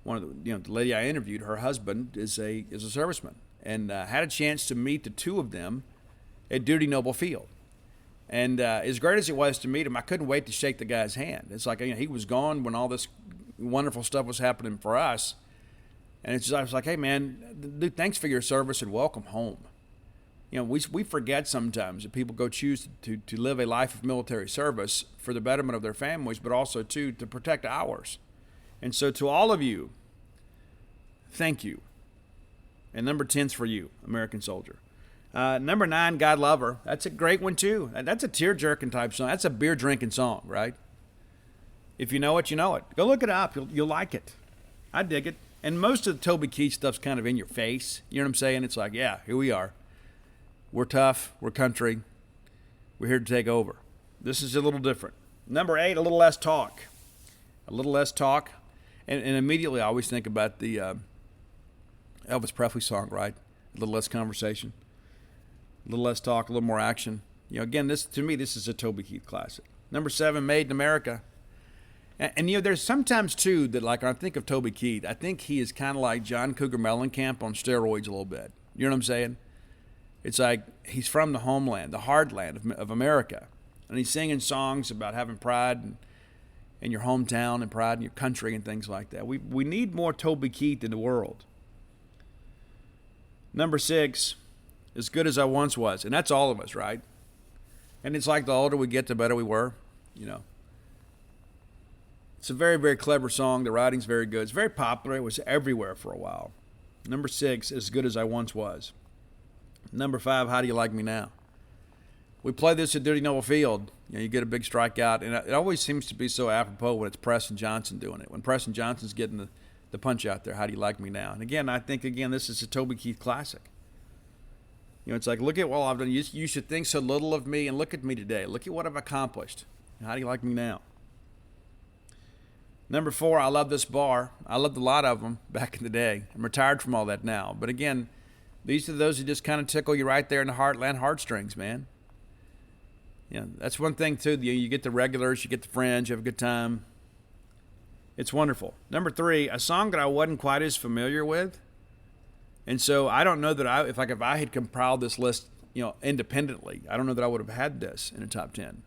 one of the lady I interviewed, her husband is a serviceman, and had a chance to meet the two of them at Duty Noble Field. And as great as it was to meet him, I couldn't wait to shake the guy's hand. It's like he was gone when all this wonderful stuff was happening for us, and I was like, hey man, dude, thanks for your service and welcome home. We forget sometimes that people go choose to live a life of military service for the betterment of their families, but also to protect ours. And so to all of you, thank you. And number 10's for you, American Soldier. Number 9, God Lover. That's a great one too. That's a tear-jerking type song. That's a beer-drinking song, right? If you know it, you know it. Go look it up. You'll like it. I dig it. And most of the Toby Keith stuff's kind of in your face. You know what I'm saying? It's like, yeah, here we are. We're tough. We're country. We're here to take over. This is a little different. Number 8, a little less talk. A little less talk. And immediately I always think about the Elvis Presley song, right? A little less conversation. A little less talk, a little more action. Again, to me, this is a Toby Keith classic. Number 7, Made in America. And there's sometimes, too, that when I think of Toby Keith, I think he is kind of like John Cougar Mellencamp on steroids a little bit. You know what I'm saying? It's like he's from the homeland, the heartland of America. And he's singing songs about having pride in your hometown and pride in your country and things like that. We need more Toby Keith in the world. Number 6, As Good As I Once Was. And that's all of us, right? And it's like the older we get, the better we were, you know. It's a very, very clever song. The writing's very good. It's very popular. It was everywhere for a while. Number 6, As Good As I Once Was. Number 5, How Do You Like Me Now? We play this at Duty Noble Field. You know, you get a big strikeout, and it always seems to be so apropos when it's Preston Johnson doing it. When Preston Johnson's getting the punch out there, How Do You Like Me Now? And again, I think, this is a Toby Keith classic. You know, it's like, look at what I've done. You should think so little of me, and look at me today. Look at what I've accomplished. How do you like me now? Number 4, I love this bar. I loved a lot of them back in the day. I'm retired from all that now. But again, these are those who just kind of tickle you right there in the heartland heartstrings, man. You know, that's one thing, too. You get the regulars, you get the friends, you have a good time. It's wonderful. Number 3, a song that I wasn't quite as familiar with. And so I don't know that if I had compiled this list, independently, I don't know that I would have had this in the top 10.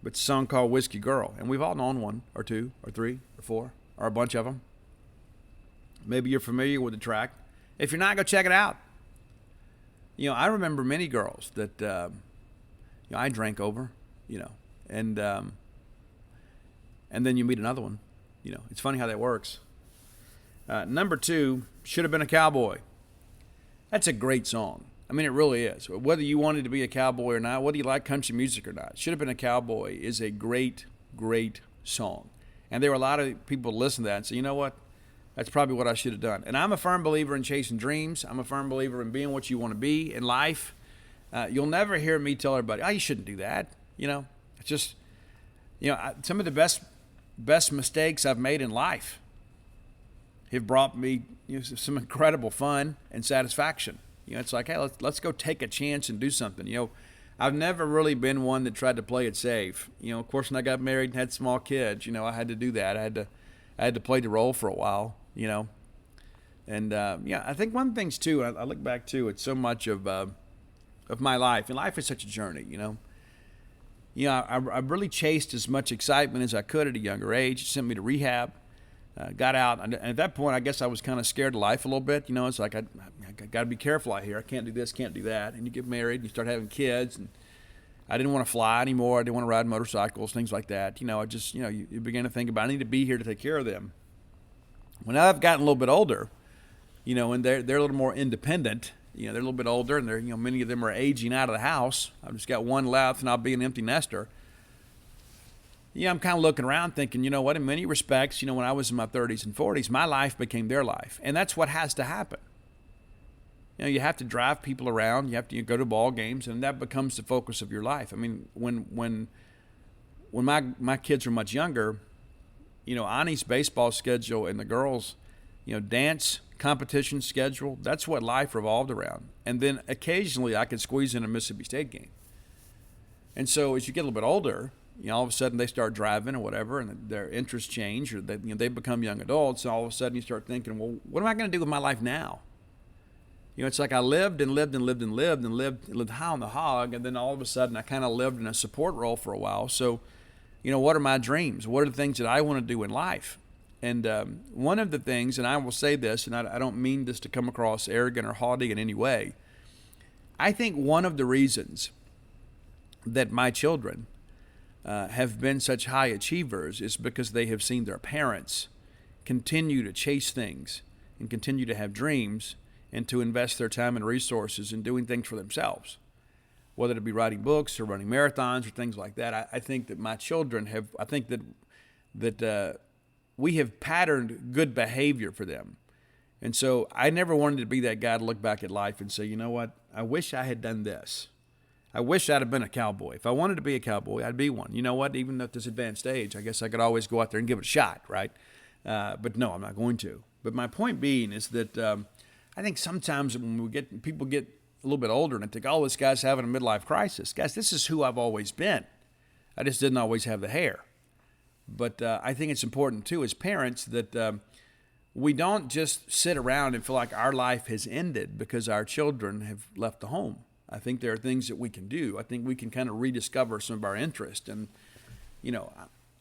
But it's a song called Whiskey Girl. And we've all known one or two or three or four or a bunch of them. Maybe you're familiar with the track. If you're not, go check it out. I remember many girls that I drank over, and then you meet another one. It's funny how that works. Number 2, Should Have Been a Cowboy. That's a great song. I mean, it really is. Whether you wanted to be a cowboy or not, whether you like country music or not, Should Have Been a Cowboy is a great, great song. And there were a lot of people who listen to that and say, you know what? That's probably what I should have done. And I'm a firm believer in chasing dreams. I'm a firm believer in being what you want to be in life. You'll never hear me tell everybody, you shouldn't do that. It's just, some of the best mistakes I've made in life have brought me some incredible fun and satisfaction. It's like, hey, let's go take a chance and do something. I've never really been one that tried to play it safe. Of course, when I got married and had small kids, I had to do that. I had to play the role for a while, And I think one of the things too, I look back to, it's so much of my life, and life is such a journey. I really chased as much excitement as I could at a younger age. It sent me to rehab. Got out, and at that point, I guess I was kind of scared of life a little bit. It's like I got to be careful out here. I can't do this, can't do that. And you get married, and you start having kids, and I didn't want to fly anymore. I didn't want to ride motorcycles, things like that. I just, you begin to think about, I need to be here to take care of them. When I've gotten a little bit older, and they're a little more independent. They're a little bit older, and they're, many of them are aging out of the house. I've just got one left, and I'll be an empty nester. I'm kind of looking around thinking, you know what, in many respects, when I was in my 30s and 40s, my life became their life. And that's what has to happen. You have to drive people around. You have to go to ball games, and that becomes the focus of your life. I mean, when my kids were much younger, Ani's baseball schedule and the girls, dance competition schedule, that's what life revolved around. And then occasionally I could squeeze in a Mississippi State game. And so as you get a little bit older, all of a sudden they start driving or whatever, and their interests change, or they become young adults. And all of a sudden you start thinking, well, what am I going to do with my life now? It's like I lived high on the hog, and then all of a sudden I kind of lived in a support role for a while. So, what are my dreams? What are the things that I want to do in life? And one of the things, and I will say this, and I don't mean this to come across arrogant or haughty in any way, I think one of the reasons that my children have been such high achievers is because they have seen their parents continue to chase things and continue to have dreams and to invest their time and resources in doing things for themselves, whether it be writing books or running marathons or things like that. I think that my children have, I think that we have patterned good behavior for them. And so I never wanted to be that guy to look back at life and say, you know what, I wish I had done this. I wish I'd have been a cowboy. If I wanted to be a cowboy, I'd be one. You know what? Even at this advanced age, I guess I could always go out there and give it a shot, right? But no, I'm not going to. But my point being is that I think sometimes when people get a little bit older and they think, oh, this guy's having a midlife crisis. Guys, this is who I've always been. I just didn't always have the hair. But I think it's important, too, as parents that we don't just sit around and feel like our life has ended because our children have left the home. I think there are things that we can do. I think we can kind of rediscover some of our interest. And, you know,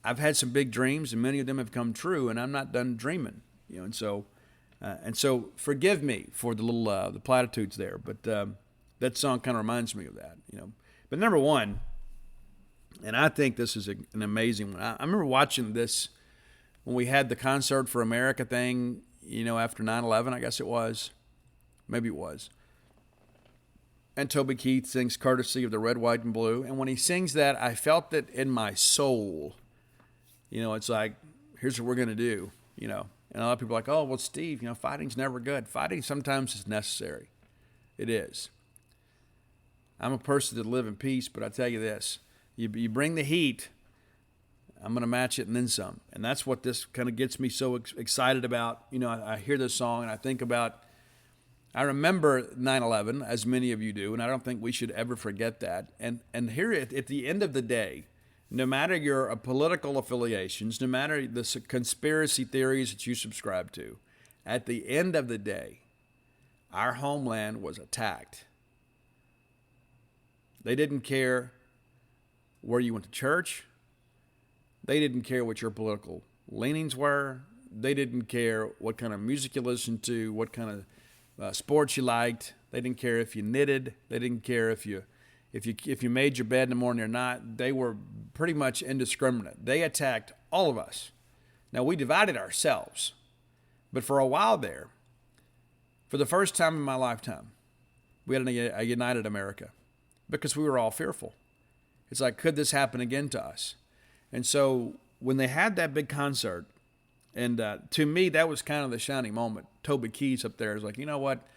I've had some big dreams, and many of them have come true, and I'm not done dreaming. You know, and so forgive me for the little the platitudes there, but that song kind of reminds me of that. You know, but number one, and I think this is an amazing one. I remember watching this when we had the Concert for America thing, you know, after 9/11, I guess it was. Maybe it was. And Toby Keith sings Courtesy of the Red, White, and Blue. And when he sings that, I felt that in my soul. You know, it's like, here's what we're going to do, you know. And a lot of people are like, oh, well, Steve, you know, fighting's never good. Fighting sometimes is necessary. It is. I'm a person that live in peace, but I tell you this. You bring the heat, I'm going to match it and then some. And that's what this kind of gets me so excited about. You know, I hear this song and I think about, I remember 9/11, as many of you do, and I don't think we should ever forget that. And here at the end of the day, no matter your political affiliations, no matter the conspiracy theories that you subscribe to, at the end of the day, our homeland was attacked. They didn't care where you went to church. They didn't care what your political leanings were. They didn't care what kind of music you listened to, what kind of sports you liked. They didn't care if you knitted. They didn't care if you made your bed in the morning or not. They were pretty much indiscriminate. They attacked all of us. Now, we divided ourselves. But for a while there, for the first time in my lifetime, we had a united America because we were all fearful. It's like, could this happen again to us? And so when they had that big concert, and to me, that was kind of the shining moment. Toby Keith up there is like, you know what?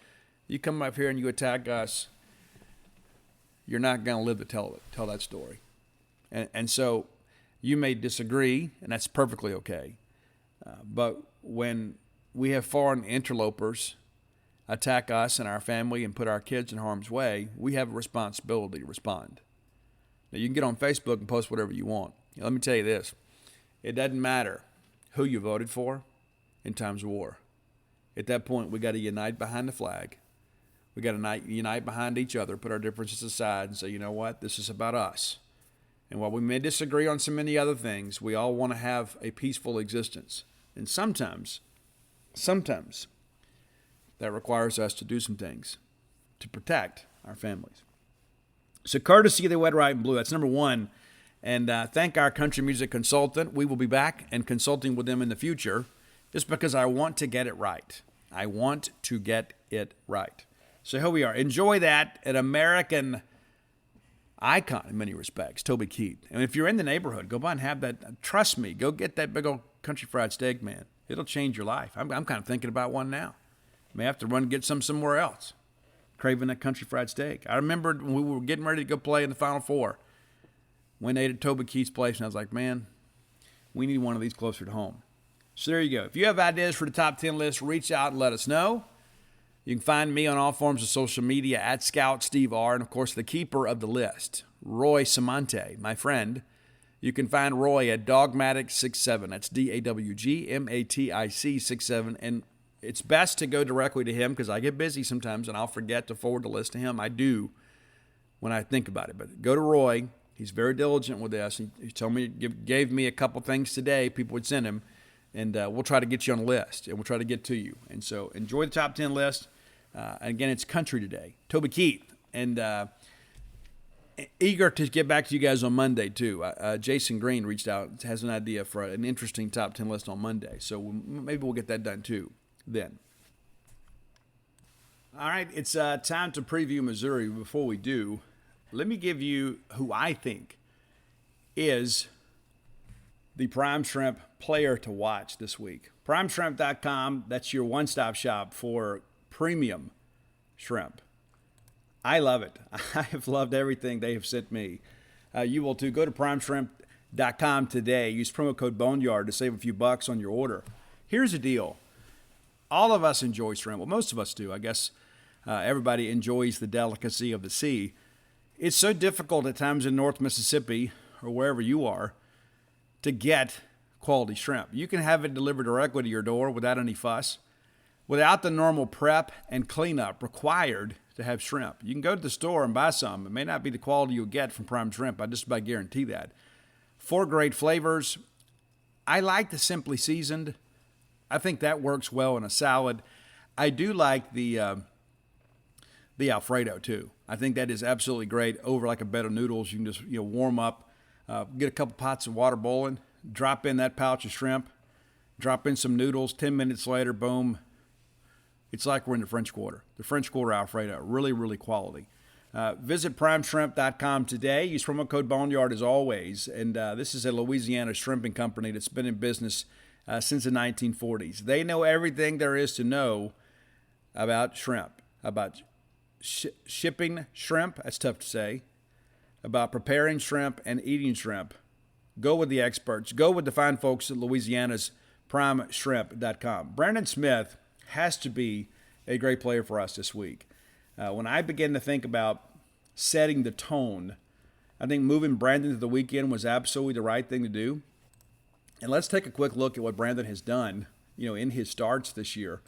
You come up here and you attack us, you're not going to live to tell that story. And so you may disagree, and that's perfectly okay. But when we have foreign interlopers attack us and our family and put our kids in harm's way, we have a responsibility to respond. Now, you can get on Facebook and post whatever you want. Let me tell you this. It doesn't matter who you voted for in times of war. At that point, we got to unite behind the flag. We got to unite behind each other, put our differences aside, and say, you know what? This is about us. And while we may disagree on so many other things, we all want to have a peaceful existence. And sometimes, that requires us to do some things to protect our families. So Courtesy of the Red, White, and Blue, that's number one. And thank our country music consultant. We will be back and consulting with them in the future just because I want to get it right. I want to get it right. So here we are. Enjoy that. An American icon in many respects, Toby Keith. And if you're in the neighborhood, go by and have that. Trust me, go get that big old country fried steak, man. It'll change your life. I'm kind of thinking about one now. May have to run and get some somewhere else. Craving that country fried steak. I remember when we were getting ready to go play in the Final Four. Went ate at Toby Keith's place, and I was like, man, we need one of these closer to home. So there you go. If you have ideas for the top 10 list, reach out and let us know. You can find me on all forms of social media at Scout Steve R. And, of course, the keeper of the list, Roy Samante, my friend. You can find Roy at Dawgmatic67. That's DAWGMATIC 67. And it's best to go directly to him because I get busy sometimes, and I'll forget to forward the list to him. I do when I think about it. But go to Roy. He's very diligent with this. He told me, gave me a couple things today people would send him, and we'll try to get you on the list, and we'll try to get to you. And so enjoy the top 10 list. Again, it's country today. Toby Keith, and eager to get back to you guys on Monday, too. Jason Green reached out, has an idea for an interesting top 10 list on Monday, so maybe we'll get that done, too, then. All right, it's time to preview Missouri. Before we do, let me give you who I think is the Prime Shrimp player to watch this week. PrimeShrimp.com, that's your one-stop shop for premium shrimp. I love it. I have loved everything they have sent me. You will too. Go to PrimeShrimp.com today. Use promo code Boneyard to save a few bucks on your order. Here's the deal. All of us enjoy shrimp. Well, most of us do. I guess everybody enjoys the delicacy of the sea. It's so difficult at times in North Mississippi or wherever you are to get quality shrimp. You can have it delivered directly to your door without any fuss, without the normal prep and cleanup required to have shrimp. You can go to the store and buy some. It may not be the quality you'll get from prime shrimp. I just about guarantee that. 4 great flavors. I like the simply seasoned. I think that works well in a salad. I do like the Alfredo too. I think that is absolutely great over like a bed of noodles. You can just warm up, get a couple pots of water boiling, drop in that pouch of shrimp, drop in some noodles. 10 minutes later, boom. It's like we're in the French Quarter. The French Quarter Alfredo, really, really quality. Visit primeshrimp.com today. Use promo code Boneyard as always. And this is a Louisiana shrimping company that's been in business since the 1940s. They know everything there is to know about shrimp, about shipping shrimp, that's tough to say, about preparing shrimp and eating shrimp. Go with the experts. Go with the fine folks at Louisiana's primeshrimp.com. Brandon Smith has to be a great player for us this week. When I begin to think about setting the tone, I think moving Brandon to the weekend was absolutely the right thing to do. And let's take a quick look at what Brandon has done, in his starts this year.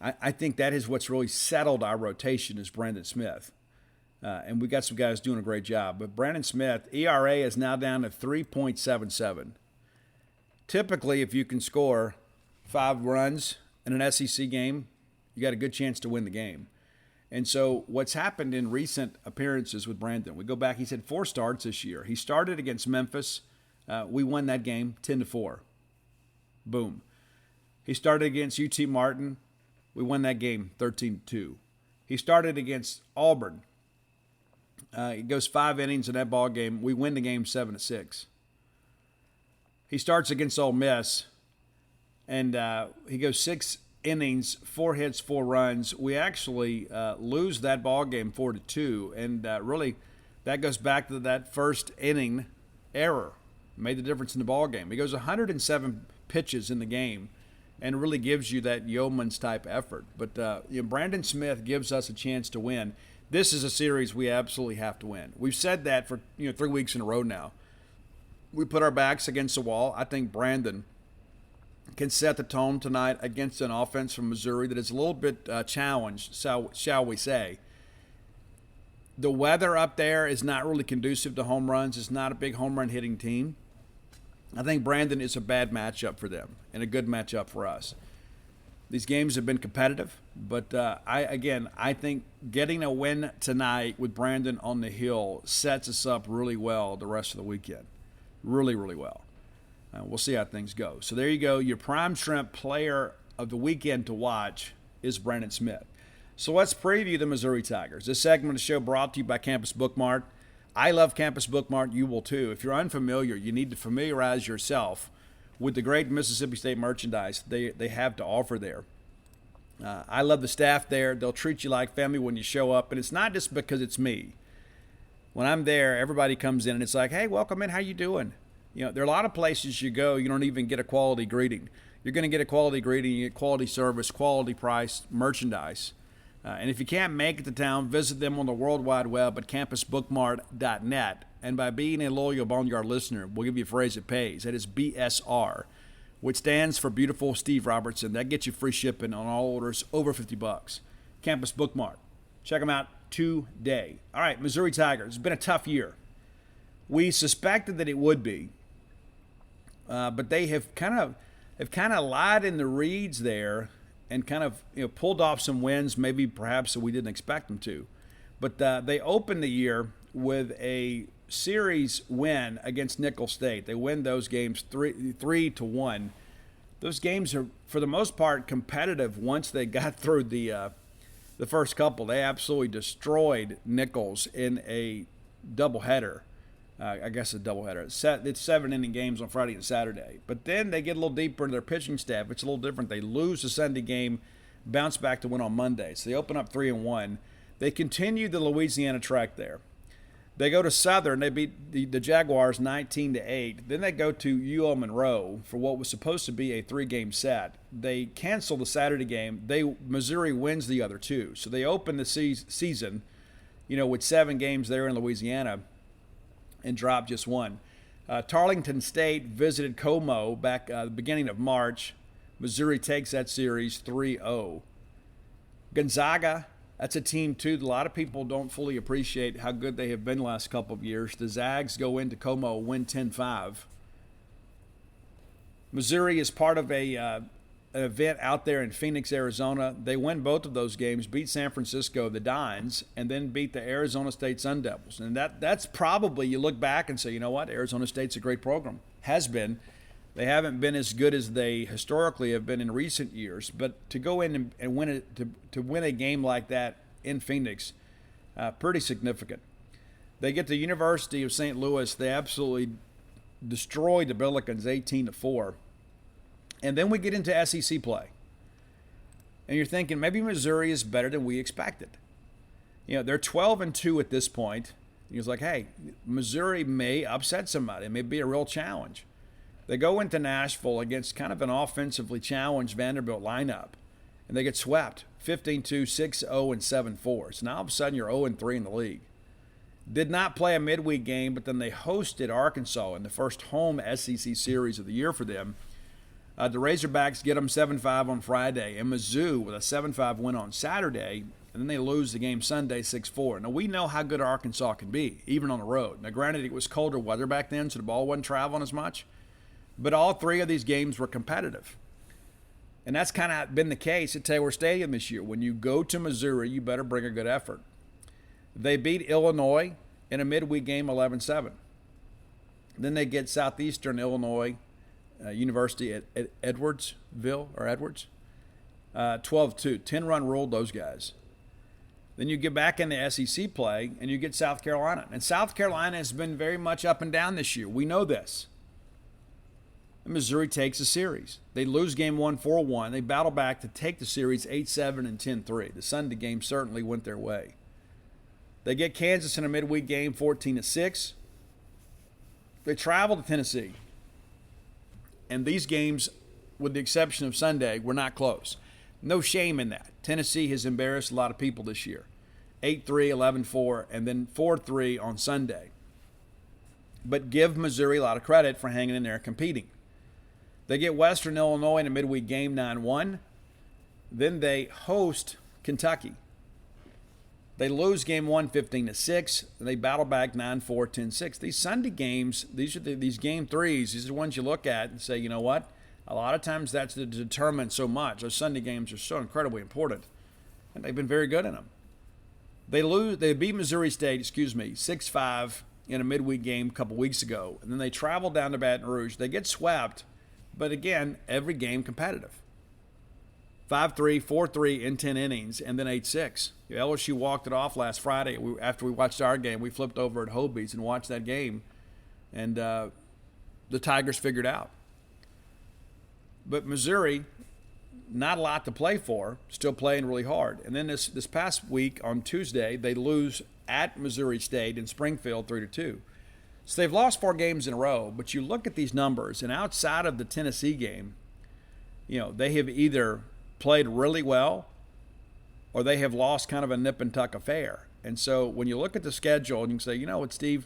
I think that is what's really settled our rotation is Brandon Smith. And we got some guys doing a great job. But Brandon Smith, ERA is now down to 3.77. Typically, if you can score 5 runs in an SEC game, you got a good chance to win the game. And so what's happened in recent appearances with Brandon, we go back, he's had 4 starts this year. He started against Memphis. We won that game 10-4. Boom. He started against UT Martin. We won that game 13-2. He started against Auburn. He goes 5 innings in that ball game. We win the game 7-6. He starts against Ole Miss, and he goes 6 innings, 4 hits, 4 runs. We actually lose that ball game 4-2, and really that goes back to that first inning error. Made the difference in the ball game. He goes 107 pitches in the game, and really gives you that yeoman's type effort. But Brandon Smith gives us a chance to win. This is a series we absolutely have to win. We've said that for 3 weeks in a row now. We put our backs against the wall. I think Brandon can set the tone tonight against an offense from Missouri that is a little bit challenged, shall we say. The weather up there is not really conducive to home runs. It's not a big home run hitting team. I think Brandon is a bad matchup for them and a good matchup for us. These games have been competitive, but I think getting a win tonight with Brandon on the hill sets us up really well the rest of the weekend. Really, really well. We'll see how things go. So there you go. Your prime shrimp player of the weekend to watch is Brandon Smith. So let's preview the Missouri Tigers. This segment of the show brought to you by Campus Bookmart. I love Campus Bookmart. You will too. If you're unfamiliar, you need to familiarize yourself with the great Mississippi State merchandise they have to offer there. I love the staff there. They'll treat you like family when you show up. And it's not just because it's me. When I'm there, everybody comes in and it's like, hey, welcome in. How you doing? There are a lot of places you go, you don't even get a quality greeting. You're going to get a quality greeting, you get quality service, quality price, merchandise. And if you can't make it to town, visit them on the World Wide Web at campusbookmart.net. And by being a loyal Boneyard listener, we'll give you a phrase that pays. That is BSR, which stands for Beautiful Steve Robertson. That gets you free shipping on all orders over $50. Campus Bookmart. Check them out today. All right, Missouri Tigers. It's been a tough year. We suspected that it would be, but they have kind of lied in the reeds there and kind of pulled off some wins, maybe perhaps that we didn't expect them to. But they opened the year with a series win against Nicholls State. They win those games 3-1. Those games are, for the most part, competitive once they got through the first couple. They absolutely destroyed Nicholls in a doubleheader. I guess a doubleheader. It's 7-inning games on Friday and Saturday. But then they get a little deeper in their pitching staff. It's a little different. They lose the Sunday game, bounce back to win on Monday. So they open up 3-1. They continue the Louisiana track there. They go to Southern. They beat the Jaguars 19-8. Then they go to UL Monroe for what was supposed to be a 3-game set. They cancel the Saturday game. Missouri wins the other 2. So they open the season, with 7 games there in Louisiana and drop just 1. Tarleton State visited Como back the beginning of March. Missouri takes that series 3-0. Gonzaga, that's a team, too, that a lot of people don't fully appreciate how good they have been the last couple of years. The Zags go into Como, win 10-5. Missouri is part of an event out there in Phoenix, Arizona. They win both of those games, beat San Francisco, the Dines, and then beat the Arizona State Sun Devils. And that's probably, you look back and say, you know what, Arizona State's a great program. Has been. They haven't been as good as they historically have been in recent years. But to go in and win it, to win a game like that in Phoenix, pretty significant. They get the University of St. Louis. They absolutely destroyed the Billikens 18-4. And then we get into SEC play. And you're thinking maybe Missouri is better than we expected. You know, they're 12-2 at this point. He was like, hey, Missouri may upset somebody. It may be a real challenge. They go into Nashville against kind of an offensively challenged Vanderbilt lineup, and they get swept 15-2, 6-0, and 7-4. So now all of a sudden you're 0-3 in the league. Did not play a midweek game, but then they hosted Arkansas in the first home SEC series of the year for them. The Razorbacks get them 7-5 on Friday, and Mizzou with a 7-5 win on Saturday, and then they lose the game Sunday 6-4. Now, we know how good Arkansas can be, even on the road. Now, granted, it was colder weather back then, so the ball wasn't traveling as much. But all three of these games were competitive. And that's kind of been the case at Taylor Stadium this year. When you go to Missouri, you better bring a good effort. They beat Illinois in a midweek game 11-7. Then they get Southeastern Illinois University at Edwards, 12-2. 10-run ruled those guys. Then you get back into SEC play, and you get South Carolina. And South Carolina has been very much up and down this year. We know this. And Missouri takes the series. They lose game 1 4-1. They battle back to take the series 8-7 and 10-3. The Sunday game certainly went their way. They get Kansas in a midweek game 14-6. They travel to Tennessee. And these games, with the exception of Sunday, were not close. No shame in that. Tennessee has embarrassed a lot of people this year. 8-3, 11-4, and then 4-3 on Sunday. But give Missouri a lot of credit for hanging in there and competing. They get Western Illinois in a midweek game 9-1. Then they host Kentucky. They lose game 1 15-6. And they battle back 9-4, 10-6. These Sunday games, these are these game threes. These are the ones you look at and say, you know what? A lot of times that's to determine so much. Those Sunday games are so incredibly important. And they've been very good in them. They beat Missouri State, 6-5 in a midweek game a couple weeks ago. And then they travel down to Baton Rouge. They get swept. But again, every game competitive. 5-3, 4-3 in 10 innings, and then 8-6. LSU walked it off last Friday. After we watched our game, we flipped over at Hobie's and watched that game, and the Tigers figured out. But Missouri, not a lot to play for, still playing really hard. And then this past week on Tuesday, they lose at Missouri State in Springfield 3-2. So they've lost 4 games in a row, but you look at these numbers, and outside of the Tennessee game, you know, they have either played really well or they have lost kind of a nip and tuck affair. And so when you look at the schedule and you can say, you know what, Steve,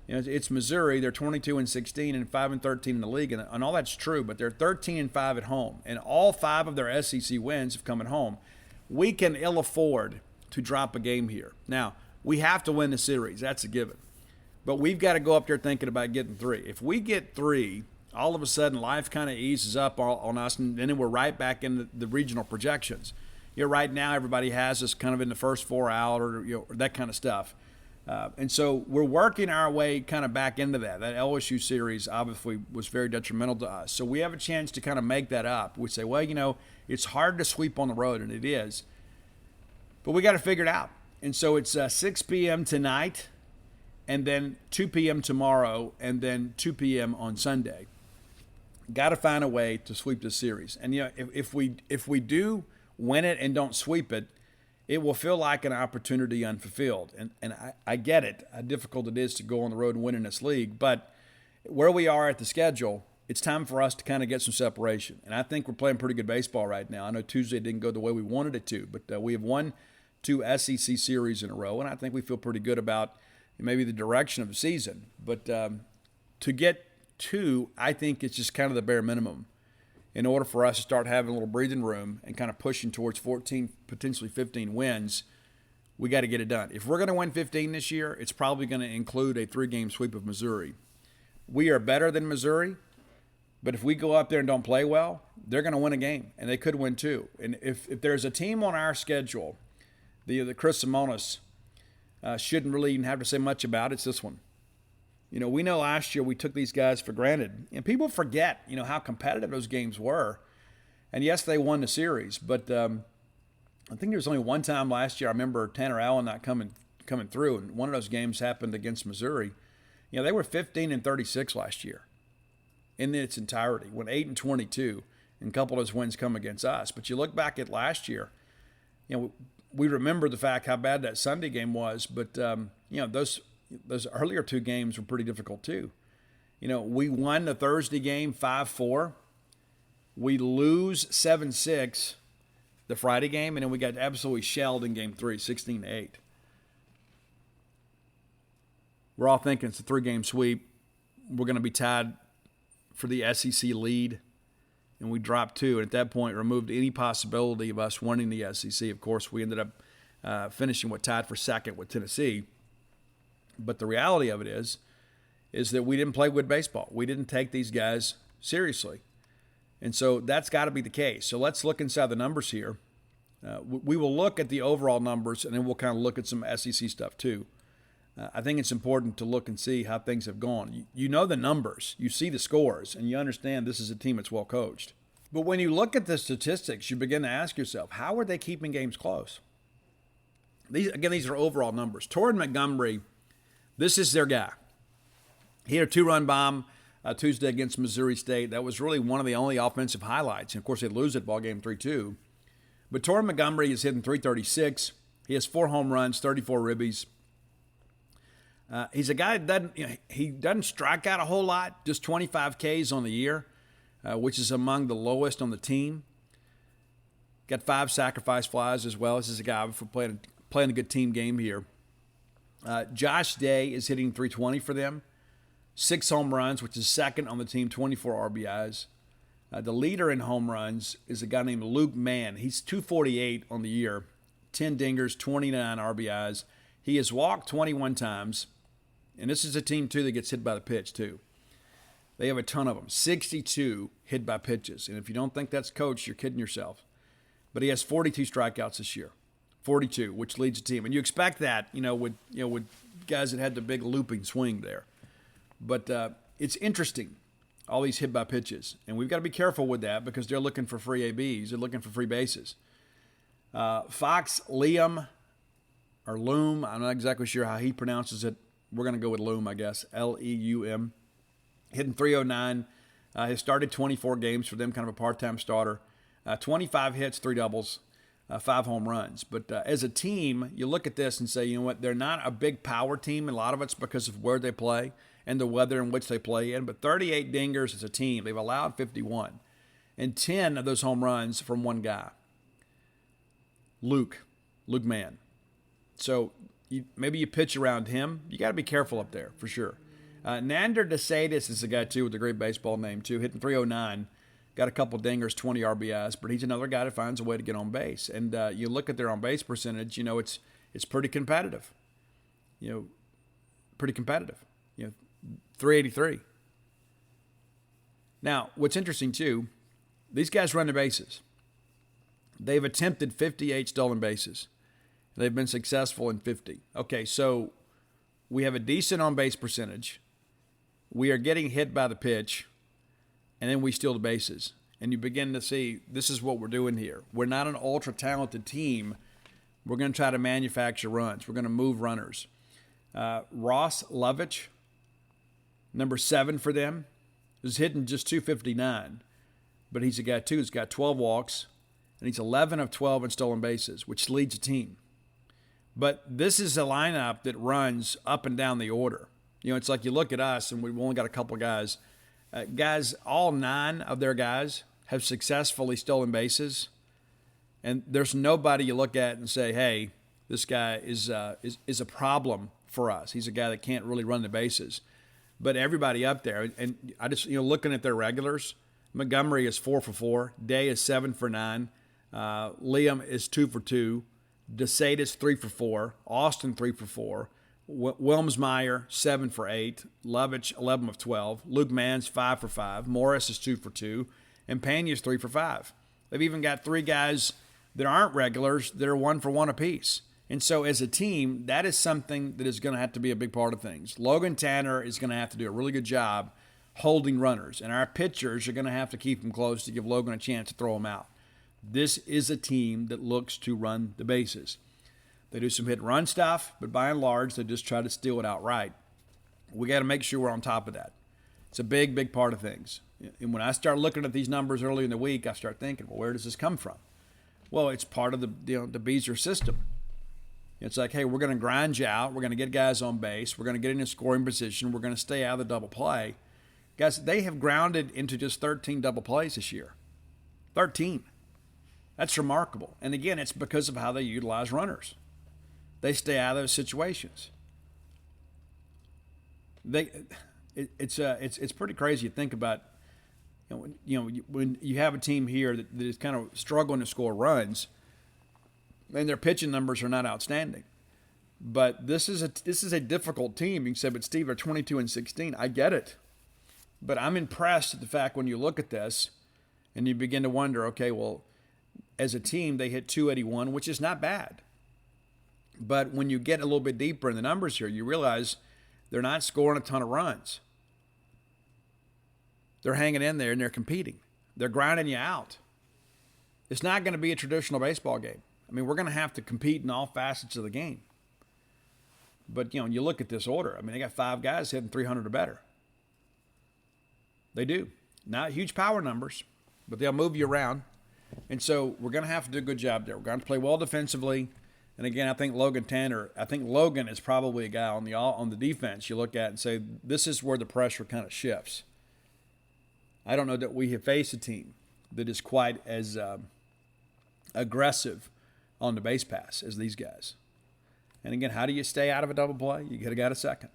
you know, it's Missouri. They're 22-16 and 5-13 in the league, and all that's true, but they're 13-5 at home, and all 5 of their SEC wins have come at home. We can ill afford to drop a game here. Now, we have to win the series. That's a given. But we've got to go up there thinking about getting 3. If we get 3, all of a sudden life kind of eases up on us, and then we're right back in the regional projections. You know, right now everybody has us kind of in the first 4 out, or you know, or that kind of stuff. And so we're working our way kind of back into that. That LSU series obviously was very detrimental to us. So we have a chance to kind of make that up. We say, well, you know, it's hard to sweep on the road, and it is. But we got to figure it out. And so it's 6 p.m. tonight, and then 2 p.m. tomorrow, and then 2 p.m. on Sunday. Got to find a way to sweep this series. And, you know, if we do win it and don't sweep it, it will feel like an opportunity unfulfilled. And I get it, how difficult it is to go on the road and win in this league. But where we are at the schedule, it's time for us to kind of get some separation. And I think we're playing pretty good baseball right now. I know Tuesday didn't go the way we wanted it to, but we have won 2 SEC series in a row, and I think we feel pretty good about maybe the direction of the season. But To get 2, I think it's just kind of the bare minimum in order for us to start having a little breathing room and kind of pushing towards 14, potentially 15 wins. We got to get it done. If we're going to win 15 this year, it's probably going to include a 3-game sweep of Missouri. We are better than Missouri, but if we go up there and don't play well, they're going to win a game, and they could win 2. And if there's a team on our schedule, the Chris Simonis shouldn't really even have to say much about, it's this one. You know, we know last year we took these guys for granted, and people forget, you know, how competitive those games were. And yes, they won the series, but I think there was only one time last year I remember Tanner Allen not coming through, and one of those games happened against Missouri. You know, they were 15-36 last year in its entirety, went 8-22, and a couple of those wins come against us. But you look back at last year, you know, we remember the fact how bad that Sunday game was, but you know, those earlier 2 games were pretty difficult too. You know, we won the Thursday game 5-4. We lose 7-6 the Friday game, and then we got absolutely shelled in game 3, 16-8. We're all thinking it's a 3-game sweep. We're going to be tied for the SEC lead, and we dropped 2. And at that point, removed any possibility of us winning the SEC. Of course, we ended up finishing tied for second with Tennessee. But the reality of it is that we didn't play good baseball. We didn't take these guys seriously. And so that's got to be the case. So let's look inside the numbers here. We will look at the overall numbers, and then we'll kind of look at some SEC stuff too. I think it's important to look and see how things have gone. You know the numbers. You see the scores, and you understand this is a team that's well coached. But when you look at the statistics, you begin to ask yourself, how are they keeping games close? These are overall numbers. Torrin Montgomery, this is their guy. He had a 2-run bomb Tuesday against Missouri State. That was really one of the only offensive highlights. And, of course, they lose it ball game 3-2. But Torrin Montgomery is hitting .336. He has 4 home runs, 34 ribbies. He's a guy that he doesn't strike out a whole lot, just 25 Ks on the year, which is among the lowest on the team. Got 5 sacrifice flies as well. This is a guy for playing a good team game here. Josh Day is hitting .320 for them. 6 home runs, which is second on the team, 24 RBIs. The leader in home runs is a guy named Luke Mann. He's .248 on the year, 10 dingers, 29 RBIs. He has walked 21 times, and this is a team, too, that gets hit by the pitch, too. They have a ton of them, 62 hit by pitches. And if you don't think that's coached, you're kidding yourself. But he has 42 strikeouts this year, 42, which leads the team. And you expect that, with guys that had the big looping swing there. But it's interesting, all these hit by pitches. And we've got to be careful with that because they're looking for free ABs. They're looking for free bases. Fox Liam, or Loom, I'm not exactly sure how he pronounces it. We're going to go with Loom, I guess, Leum. Hitting .309. Has started 24 games for them, kind of a part-time starter. 25 hits, 3 doubles, 5 home runs. But as a team, you look at this and say, you know what, they're not a big power team. A lot of it's because of where they play and the weather in which they play in. But 38 dingers as a team. They've allowed 51. And 10 of those home runs from one guy, Luke Mann. So maybe you pitch around him. You got to be careful up there for sure. Nander DeSatis is a guy, too, with a great baseball name, too, hitting .309. Got a couple dingers, 20 RBIs, but he's another guy that finds a way to get on base. And you look at their on-base percentage, it's pretty competitive. Pretty competitive. 383. Now, what's interesting, too, these guys run the bases. They've attempted 58 stolen bases. They've been successful in 50. Okay, so we have a decent on-base percentage. We are getting hit by the pitch, and then we steal the bases. And you begin to see this is what we're doing here. We're not an ultra-talented team. We're going to try to manufacture runs. We're going to move runners. Ross Lovich, number 7 for them, is hitting just .259. But he's a guy, too, who's got 12 walks, and he's 11 of 12 in stolen bases, which leads the team. But this is a lineup that runs up and down the order. It's like you look at us, and we've only got a couple guys. All 9 of their guys have successfully stolen bases. And there's nobody you look at and say, hey, this guy is a problem for us. He's a guy that can't really run the bases. but everybody up there. And I just, looking at their regulars, Montgomery is 4 for 4. Day is 7 for 9. Liam is 2 for 2. DeSade is 3 for 4. Austin 3 for 4. Wilmsmeyer 7 for 8. Lovich 11 of 12. Luke Mann's 5 for 5. Morris is 2 for 2. And Pena's 3 for 5. They've even got 3 guys that aren't regulars that are 1 for 1 apiece. And so as a team, that is something that is going to have to be a big part of things. Logan Tanner is going to have to do a really good job holding runners, and our pitchers are going to have to keep them close to give Logan a chance to throw them out. This is a team that looks to run the bases. They do some hit-and-run stuff, but by and large, they just try to steal it outright. We got to make sure we're on top of that. It's a big, big part of things. And when I start looking at these numbers early in the week, I start thinking, well, where does this come from? Well, it's part of the Beezer system. It's like, hey, we're going to grind you out. We're going to get guys on base. We're going to get in a scoring position. We're going to stay out of the double play. Guys, they have grounded into just 13 double plays this year. 13. That's remarkable. And again, it's because of how they utilize runners. They stay out of those situations. It's pretty crazy to think about. When you have a team here that is kind of struggling to score runs, and their pitching numbers are not outstanding. But this is a difficult team. You can say, but Steve, they're 22-16. I get it. But I'm impressed at the fact when you look at this and you begin to wonder, okay, well, as a team, they hit 281, which is not bad. But when you get a little bit deeper in the numbers here, you realize they're not scoring a ton of runs. They're hanging in there and they're competing. They're grinding you out. It's not going to be a traditional baseball game. I mean, we're going to have to compete in all facets of the game. But, you look at this order. I mean, they got 5 guys hitting 300 or better. They do. Not huge power numbers, but they'll move you around. And so we're going to have to do a good job there. We're going to play well defensively. And again, I think Logan is probably a guy on the defense you look at and say, this is where the pressure kind of shifts. I don't know that we have faced a team that is quite as aggressive on the base pass as these guys. And again, how do you stay out of a double play? You got to get a second.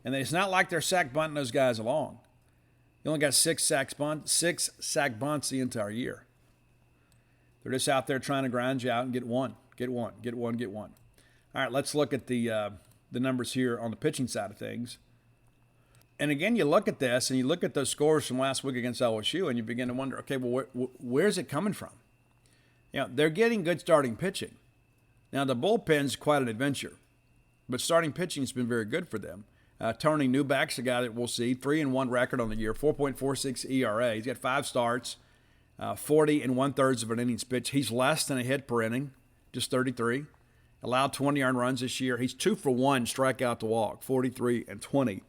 And it's not like they're sack bunting those guys along. You only got 6 sack bunts the entire year. They're just out there trying to grind you out and get one. All right, let's look at the numbers here on the pitching side of things. And again, you look at this and you look at those scores from last week against LSU and you begin to wonder, okay, well, where's it coming from? They're getting good starting pitching. Now, the bullpen's quite an adventure, but starting pitching has been very good for them. Tony Newback's a guy that we'll see, 3-1 record on the year, 4.46 ERA. He's got 5 starts, 40 1/3 of an innings pitched. He's less than a hit per inning, just 33. Allowed 20 earned runs this year. He's 2 for 1 strikeout to walk, 43 and 20.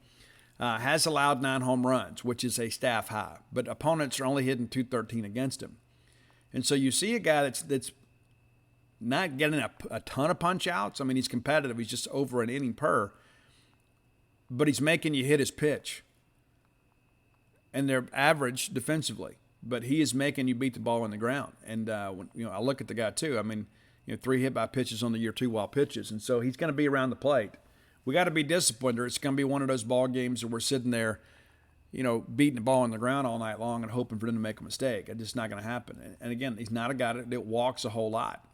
Has allowed 9 home runs, which is a staff high, but opponents are only hitting .213 against him. And so you see a guy that's not getting a ton of punch outs. I mean, he's competitive. He's just over an inning per. But he's making you hit his pitch. And they're average defensively. But he is making you beat the ball on the ground. And, I look at the guy, too. I mean, 3 hit by pitches on the year, 2 wild pitches. And so he's going to be around the plate. We got to be disciplined, or it's going to be one of those ball games where we're sitting there, beating the ball on the ground all night long and hoping for them to make a mistake. It's just not going to happen. And again, he's not a guy that walks a whole lot.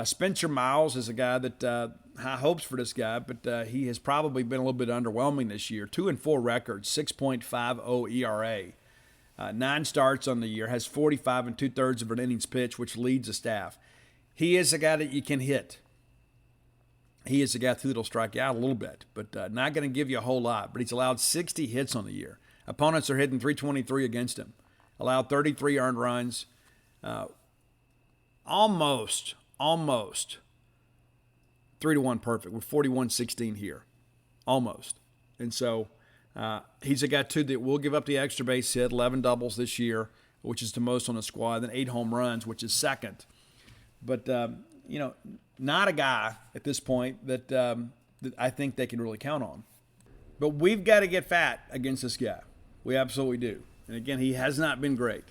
Spencer Miles is a guy that high hopes for this guy, but he has probably been a little bit underwhelming this year. 2-4 records, 6.50 ERA. 9 starts on the year, has 45 2/3 of an innings pitch, which leads the staff. He is a guy that you can hit. He is a guy that'll strike you out a little bit, but not going to give you a whole lot. But he's allowed 60 hits on the year. Opponents are hitting .323 against him. Allowed 33 earned runs. Almost 3-1 perfect. We're 41-16 here. Almost. And so he's a guy, too, that will give up the extra base hit, 11 doubles this year, which is the most on the squad, then 8 home runs, which is second. But, not a guy at this point that I think they can really count on. But we've got to get fat against this guy. We absolutely do. And, again, he has not been great.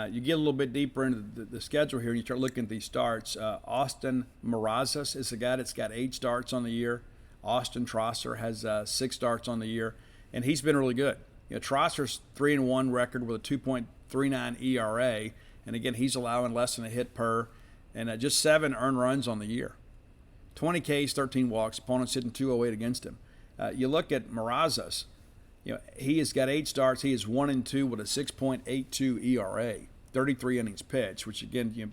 You get a little bit deeper into the schedule here and you start looking at these starts. Austin Marazas is a guy that's got 8 starts on the year. Austin Trosser has 6 starts on the year. and he's been really good. Trosser's 3-1 record with a 2.39 ERA, and again, he's allowing less than a hit per, and just 7 earned runs on the year. 20 Ks, 13 walks, opponents hitting 208 against him. You look at Marazas, he has got 8 starts. He is 1-2 with a 6.82 ERA, 33 innings pitched, which again,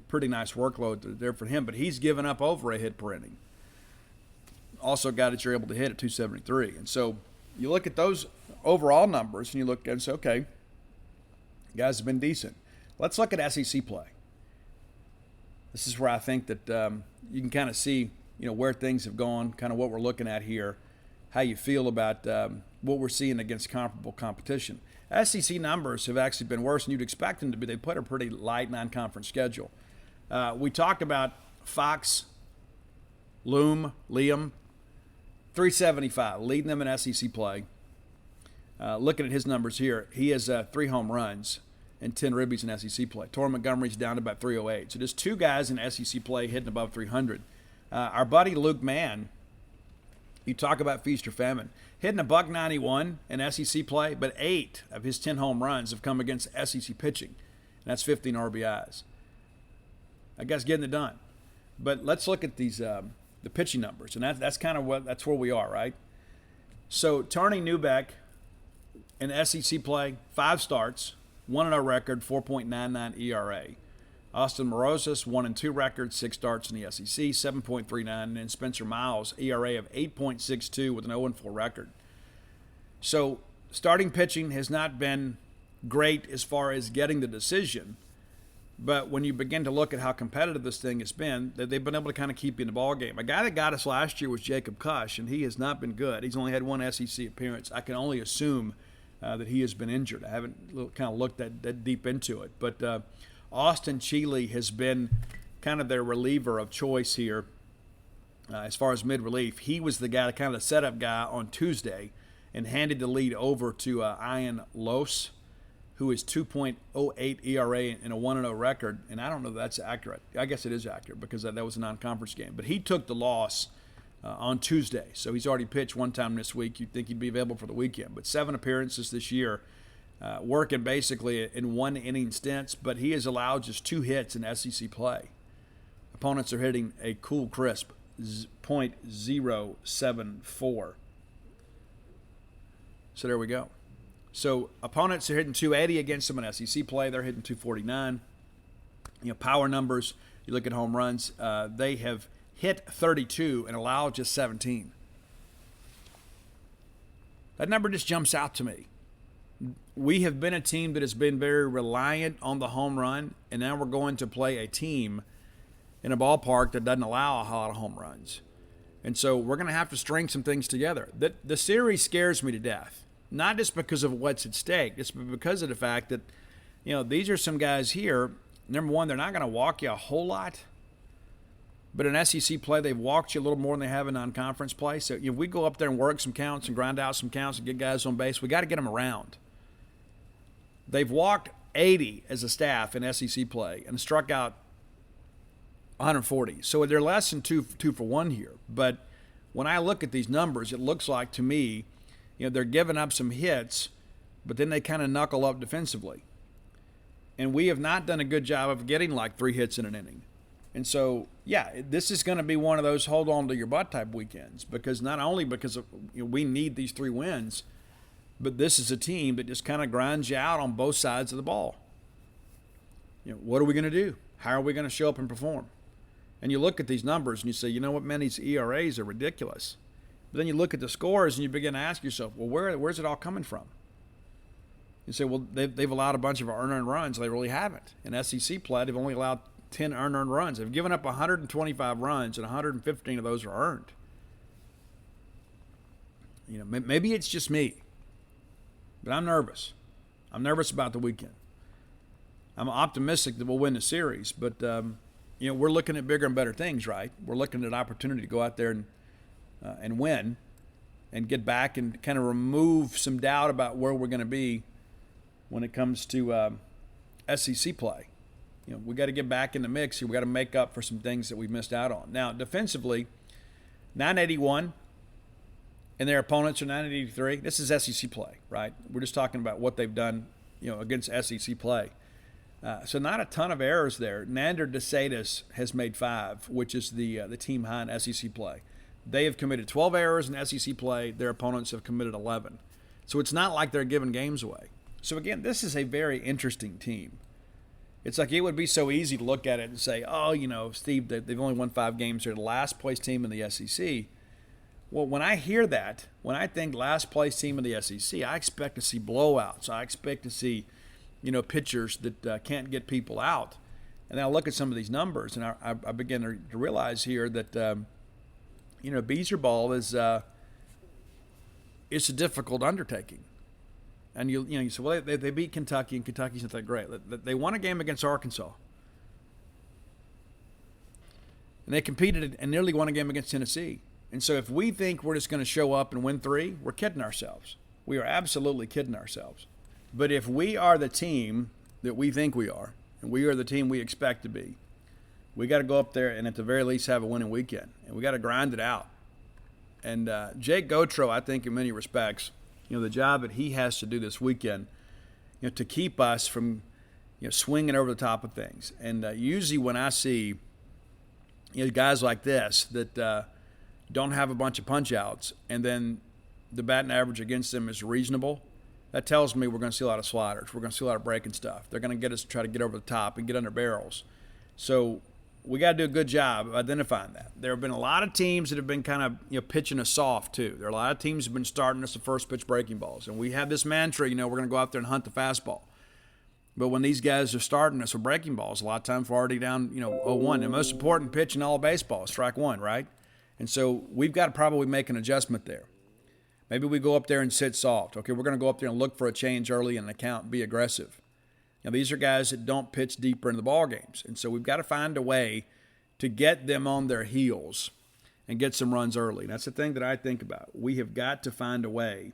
pretty nice workload there for him, but he's given up over a hit per inning. Also a guy that you're able to hit at 273. And so you look at those overall numbers and you look and say, okay, guys have been decent. Let's look at SEC play. This is where I think that you can kind of see, where things have gone, kind of what we're looking at here, how you feel about what we're seeing against comparable competition. SEC numbers have actually been worse than you'd expect them to be. They put a pretty light non-conference schedule. We talked about Fox, Liam, 375, leading them in SEC play. Looking at his numbers here, he has 3 home runs and 10 ribbies in SEC play. Torrey Montgomery's down to about 308. So just 2 guys in SEC play hitting above 300. Our buddy Luke Mann, you talk about feast or famine, hitting a $191 in SEC play, but 8 of his 10 home runs have come against SEC pitching, and that's 15 RBIs. That guy's getting it done. But let's look at these the pitching numbers, and that's kind of that's where we are, right? So Tony Newbeck in SEC play, 5 starts, 1-0 record, 4.99 ERA. Austin Morozes, 1-2 record, 6 starts in the SEC, 7.39, and then Spencer Miles, ERA of 8.62 with an 0-4 record. So starting pitching has not been great as far as getting the decision, but when you begin to look at how competitive this thing has been, that they've been able to kind of keep you in the ball game. A guy that got us last year was Jacob Kush, and he has not been good. He's only had 1 SEC appearance. I can only assume that he has been injured. I haven't kind of looked that deep into it, but Austin Cheeley has been kind of their reliever of choice here as far as mid-relief. He was the guy, kind of the setup guy on Tuesday, and handed the lead over to Ian Los, who is 2.08 ERA and a 1-0 record. And I don't know if that's accurate. I guess it is accurate because that was a non-conference game. But he took the loss on Tuesday, so he's already pitched 1 time this week. You'd think he'd be available for the weekend. But 7 appearances this year, working basically in 1-inning stints, but he has allowed just 2 hits in SEC play. Opponents are hitting a cool, crisp .074. So there we go. So opponents are hitting 280 against them in SEC play. They're hitting 249. Power numbers, you look at home runs, they have hit 32 and allowed just 17. That number just jumps out to me. We have been a team that has been very reliant on the home run, and now we're going to play a team in a ballpark that doesn't allow a lot of home runs. And so we're going to have to string some things together. The series scares me to death, not just because of what's at stake, it's because of the fact that, these are some guys here. Number one, they're not going to walk you a whole lot. But in SEC play, they've walked you a little more than they have in non-conference play. So if we go up there and work some counts and grind out some counts and get guys on base, we got to get them around. They've walked 80 as a staff in SEC play and struck out 140. So they're less than two for 1 here. But when I look at these numbers, it looks like to me, they're giving up some hits, but then they kind of knuckle up defensively. And we have not done a good job of getting like 3 hits in an inning. And so, this is going to be one of those hold on to your butt type weekends, because not only because of, we need these 3 wins, but this is a team that just kind of grinds you out on both sides of the ball. What are we going to do? How are we going to show up and perform? And you look at these numbers and you say, what, man, these ERAs are ridiculous. But then you look at the scores and you begin to ask yourself, well, where's it all coming from? You say, well, they've allowed a bunch of earned runs. They really haven't. In SEC play, they've only allowed 10 earned runs. They've given up 125 runs, and 115 of those are earned. Maybe it's just me, but I'm nervous. I'm nervous about the weekend. I'm optimistic that we'll win the series, but we're looking at bigger and better things, right? We're looking at an opportunity to go out there and win and get back and kind of remove some doubt about where we're going to be when it comes to SEC play. We got to get back in the mix here. We got to make up for some things that we missed out on. Now, defensively, 981, and their opponents are 983. This is SEC play, right? We're just talking about what they've done, against SEC play. So not a ton of errors there. Nander DeSatis has made 5, which is the team high in SEC play. They have committed 12 errors in SEC play. Their opponents have committed 11. So it's not like they're giving games away. So again, this is a very interesting team. It's like it would be so easy to look at it and say, Steve, they've only won 5 games. They're the last place team in the SEC. Well, when I hear that, when I think last place team in the SEC, I expect to see blowouts. I expect to see, pitchers that can't get people out. And then I look at some of these numbers, and I begin to realize here that, Beezer ball is it's a difficult undertaking. And you say, well, they beat Kentucky, and Kentucky's not that great. They won a game against Arkansas. And they competed and nearly won a game against Tennessee. And so if we think we're just going to show up and win 3, we're kidding ourselves. We are absolutely kidding ourselves. But if we are the team that we think we are, and we are the team we expect to be, we got to go up there and at the very least have a winning weekend. And we got to grind it out. And Jake Gautreaux, I think in many respects, the job that he has to do this weekend, to keep us from, swinging over the top of things. And usually when I see, guys like this that don't have a bunch of punch-outs and then the batting average against them is reasonable, that tells me we're going to see a lot of sliders. We're going to see a lot of breaking stuff. They're going to get us to try to get over the top and get under barrels. So we got to do a good job of identifying that. There have been a lot of teams that have been kind of pitching us soft too. There are a lot of teams that have been starting us the first pitch breaking balls, and we have this mantra, we're going to go out there and hunt the fastball. But when these guys are starting us with breaking balls, a lot of times we're already down 0-1. The most important pitch in all of baseball is strike 1, right? And so we've got to probably make an adjustment there. Maybe we go up there and sit soft. Okay, we're going to go up there and look for a change early in the count and be aggressive. Now, these are guys that don't pitch deeper in the ball games. And so we've got to find a way to get them on their heels and get some runs early. And that's the thing that I think about. We have got to find a way.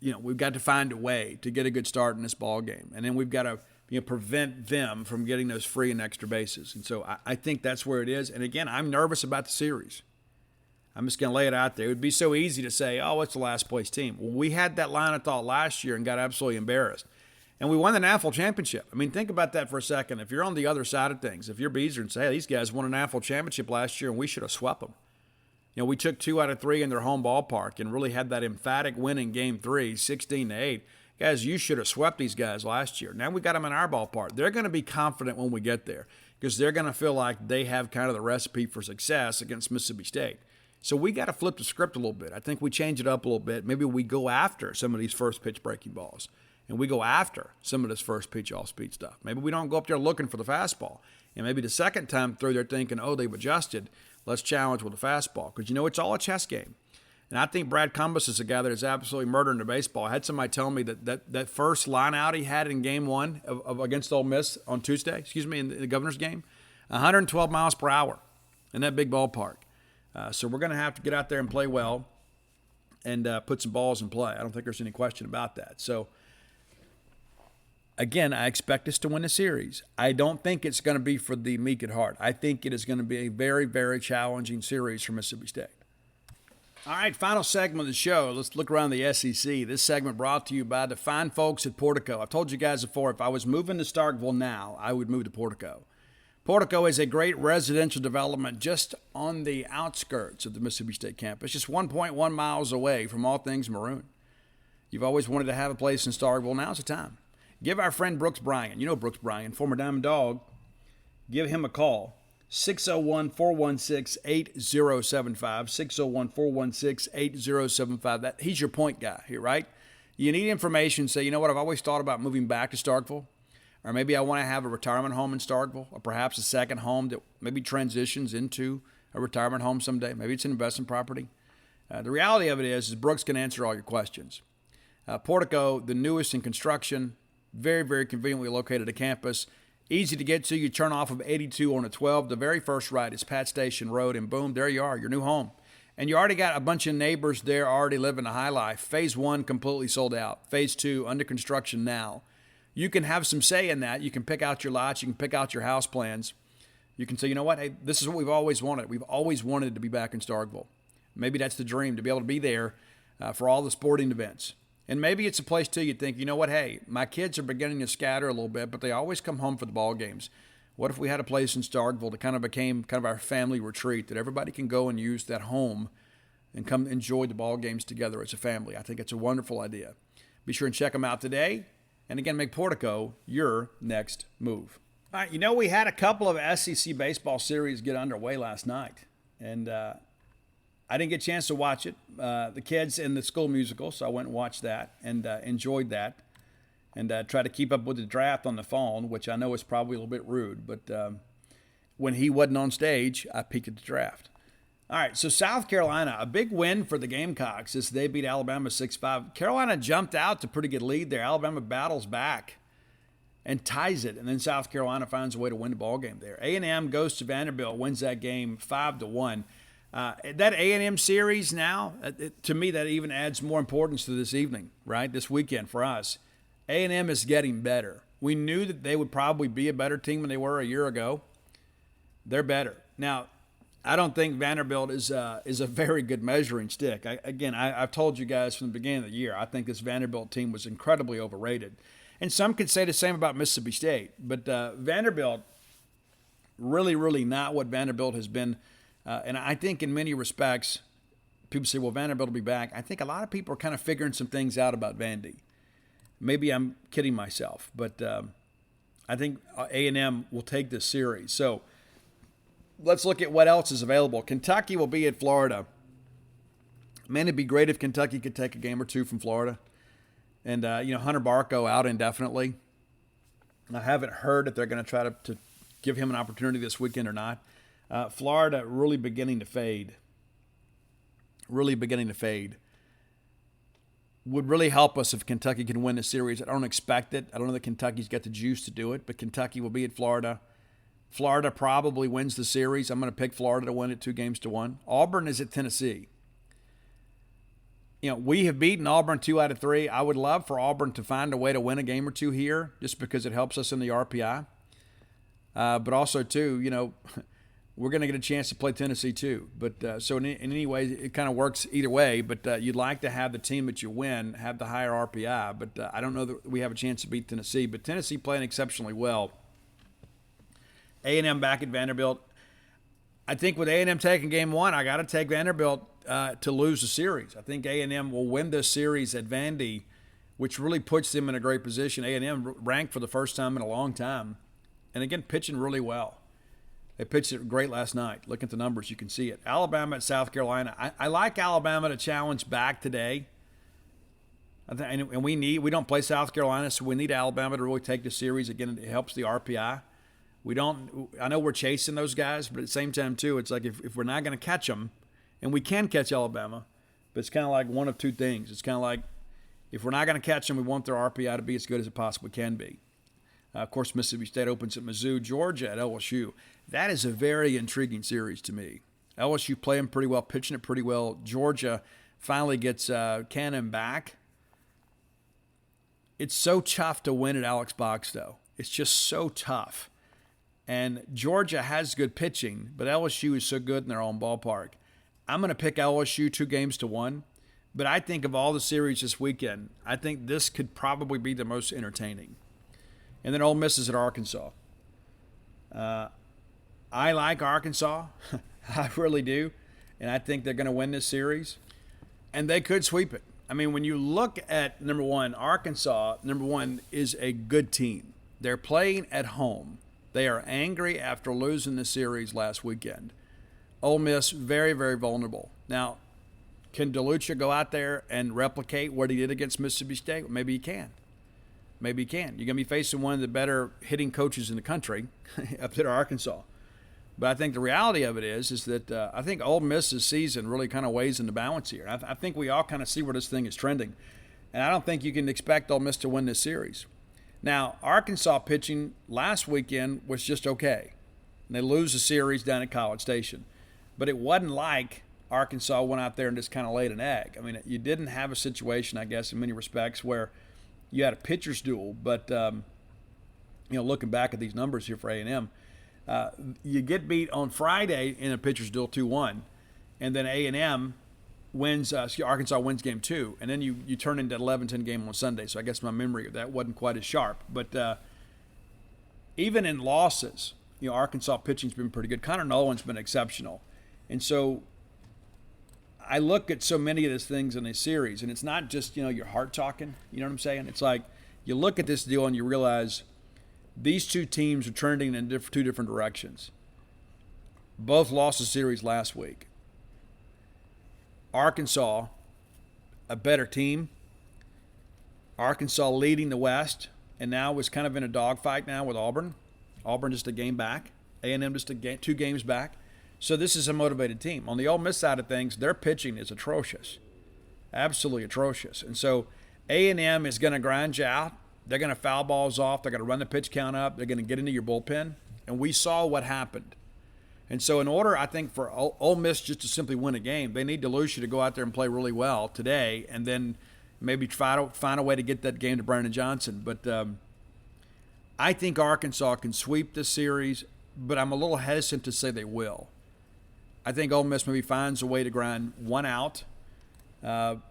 We've got to find a way to get a good start in this ball game. And then we've got to prevent them from getting those free and extra bases. And so I think that's where it is. And again, I'm nervous about the series. I'm just going to lay it out there. It would be so easy to say, it's the last place team. Well, we had that line of thought last year and got absolutely embarrassed. And we won the NAFL championship. I mean, think about that for a second. If you're on the other side of things, if you're Beezer and say, hey, these guys won a NAFL championship last year and we should have swept them. We took 2 out of 3 in their home ballpark and really had that emphatic win in Game 3, 16-8. Guys, you should have swept these guys last year. Now we got them in our ballpark. They're going to be confident when we get there because they're going to feel like they have kind of the recipe for success against Mississippi State. So we got to flip the script a little bit. I think we change it up a little bit. Maybe we go after some of these first pitch breaking balls. And we go after some of this first pitch off-speed stuff. Maybe we don't go up there looking for the fastball. And maybe the second time through they're thinking, they've adjusted. Let's challenge with the fastball. Because, it's all a chess game. And I think Brad Cumbus is a guy that is absolutely murdering the baseball. I had somebody tell me that first line out he had in Game 1 of against Ole Miss on Tuesday, in the Governor's game, 112 miles per hour in that big ballpark. So we're going to have to get out there and play well and put some balls in play. I don't think there's any question about that. So, again, I expect us to win the series. I don't think it's going to be for the meek at heart. I think it is going to be a very, very challenging series for Mississippi State. All right, final segment of the show. Let's look around the SEC. This segment brought to you by the fine folks at Portico. I've told you guys before, if I was moving to Starkville now, I would move to Portico. Portico is a great residential development just on the outskirts of the Mississippi State campus, just 1.1 miles away from all things Maroon. You've always wanted to have a place in Starkville. Now's the time. Give our friend Brooks Bryan, Brooks Bryan, former Diamond Dog, give him a call, 601-416-8075, 601-416-8075. He's your point guy here, right? You need information, say, I've always thought about moving back to Starkville, or maybe I want to have a retirement home in Starkville, or perhaps a second home that maybe transitions into a retirement home someday. Maybe it's an investment property. The reality of it is Brooks can answer all your questions. Portico, the newest in construction, very, very conveniently located at campus. Easy to get to. You turn off of 82 on a 12. The very first right is Pat Station Road, and boom, there you are, your new home. And you already got a bunch of neighbors there already living a high life. Phase 1 completely sold out. Phase 2 under construction now. You can have some say in that. You can pick out your lots. You can pick out your house plans. You can say, hey, this is what we've always wanted. We've always wanted to be back in Starkville. Maybe that's the dream, to be able to be there for all the sporting events. And maybe it's a place, too, you think, you know what, hey, my kids are beginning to scatter a little bit, but they always come home for the ball games. What if we had a place in Starkville that kind of became kind of our family retreat, that everybody can go and use that home and come enjoy the ball games together as a family? I think it's a wonderful idea. Be sure and check them out today. And again, make Portico your next move. All right, we had a couple of SEC baseball series get underway last night. And I didn't get a chance to watch it. The kids in the school musical, so I went and watched that and enjoyed that. And try to keep up with the draft on the phone, which I know is probably a little bit rude. But when he wasn't on stage, I peeked at the draft. All right, so South Carolina, a big win for the Gamecocks as they beat Alabama 6-5. Carolina jumped out to a pretty good lead there. Alabama battles back and ties it, and then South Carolina finds a way to win the ball game there. A&M goes to Vanderbilt, wins that game 5-1. That A&M series now, to me, that even adds more importance to this evening, right, this weekend for us. A&M is getting better. We knew that they would probably be a better team than they were a year ago. They're better. Now, I don't think Vanderbilt is a very good measuring stick. I've told you guys from the beginning of the year, I think this Vanderbilt team was incredibly overrated. And some could say the same about Mississippi State. But Vanderbilt, really, really not what Vanderbilt has been. And I think in many respects, people say, well, Vanderbilt will be back. I think a lot of people are kind of figuring some things out about Vandy. Maybe I'm kidding myself, but I think A&M will take this series. So let's look at what else is available. Kentucky will be at Florida. Man, it'd be great if Kentucky could take a game or two from Florida. And, Hunter Barco out indefinitely. I haven't heard if they're going to try to give him an opportunity this weekend or not. Florida really beginning to fade. Really beginning to fade. Would really help us if Kentucky can win the series. I don't expect it. I don't know that Kentucky's got the juice to do it, but Kentucky will be at Florida. Florida probably wins the series. I'm going to pick Florida to win it 2-1. Auburn is at Tennessee. We have beaten Auburn 2 out of 3. I would love for Auburn to find a way to win a game or two here just because it helps us in the RPI. But also, too, we're going to get a chance to play Tennessee too. But so in any way, it kind of works either way. But you'd like to have the team that you win have the higher RPI. But I don't know that we have a chance to beat Tennessee. But Tennessee playing exceptionally well. A&M back at Vanderbilt. I think with A&M taking game 1, I got to take Vanderbilt to lose the series. I think A&M will win this series at Vandy, which really puts them in a great position. A&M ranked for the first time in a long time. And again, pitching really well. They pitched it great last night. Look at the numbers. You can see it. Alabama at South Carolina. I like Alabama to challenge back today. And we don't play South Carolina, so we need Alabama to really take the series. Again, it helps the RPI. I know we're chasing those guys, but at the same time, too, it's like if we're not going to catch them, and we can catch Alabama, but it's kind of like one of two things. It's kind of like if we're not going to catch them, we want their RPI to be as good as it possibly can be. Of course, Mississippi State opens at Mizzou, Georgia at LSU. That is a very intriguing series to me. LSU playing pretty well, pitching it pretty well. Georgia finally gets Cannon back. It's so tough to win at Alex Box, though. It's just so tough. And Georgia has good pitching, but LSU is so good in their own ballpark. I'm going to pick LSU 2-1. But I think of all the series this weekend, I think this could probably be the most entertaining. And then Ole Miss is at Arkansas. I like Arkansas. I really do. And I think they're going to win this series. And they could sweep it. I mean, when you look at, number one, Arkansas, number one, is a good team. They're playing at home. They are angry after losing the series last weekend. Ole Miss, very, very vulnerable. Now, can DeLucia go out there and replicate what he did against Mississippi State? Maybe he can. Maybe he can. You're going to be facing one of the better hitting coaches in the country up there at Arkansas. But I think the reality of it is that I think Ole Miss's season really kind of weighs in the balance here. I think we all kind of see where this thing is trending. And I don't think you can expect Ole Miss to win this series. Now, Arkansas pitching last weekend was just okay. And they lose the series down at College Station. But it wasn't like Arkansas went out there and just kind of laid an egg. I mean, you didn't have a situation, I guess, in many respects where you had a pitcher's duel. But, looking back at these numbers here for A&M, you get beat on Friday in a pitcher's duel 2-1. And then A&M Arkansas wins game 2, and then you turn into an 11-10 game on Sunday. So I guess my memory of that wasn't quite as sharp. But even in losses, Arkansas pitching's been pretty good. Connor Nolan's been exceptional. And so I look at so many of these things in a series, and it's not just, your heart talking. You know what I'm saying? It's like you look at this deal and you realize these two teams are trending in two different directions. Both lost the series last week. Arkansas, a better team. Arkansas leading the West, and now is kind of in a dogfight now with Auburn. Auburn just a game back. A&M just 2 games back. So this is a motivated team. On the Ole Miss side of things, their pitching is atrocious. Absolutely atrocious. And so A&M is going to grind you out. They're going to foul balls off. They're going to run the pitch count up. They're going to get into your bullpen. And we saw what happened. And so in order, I think, for Ole Miss just to simply win a game, they need DeLucia to go out there and play really well today and then maybe try to find a way to get that game to Brandon Johnson. But I think Arkansas can sweep this series, but I'm a little hesitant to say they will. I think Ole Miss maybe finds a way to grind one out, but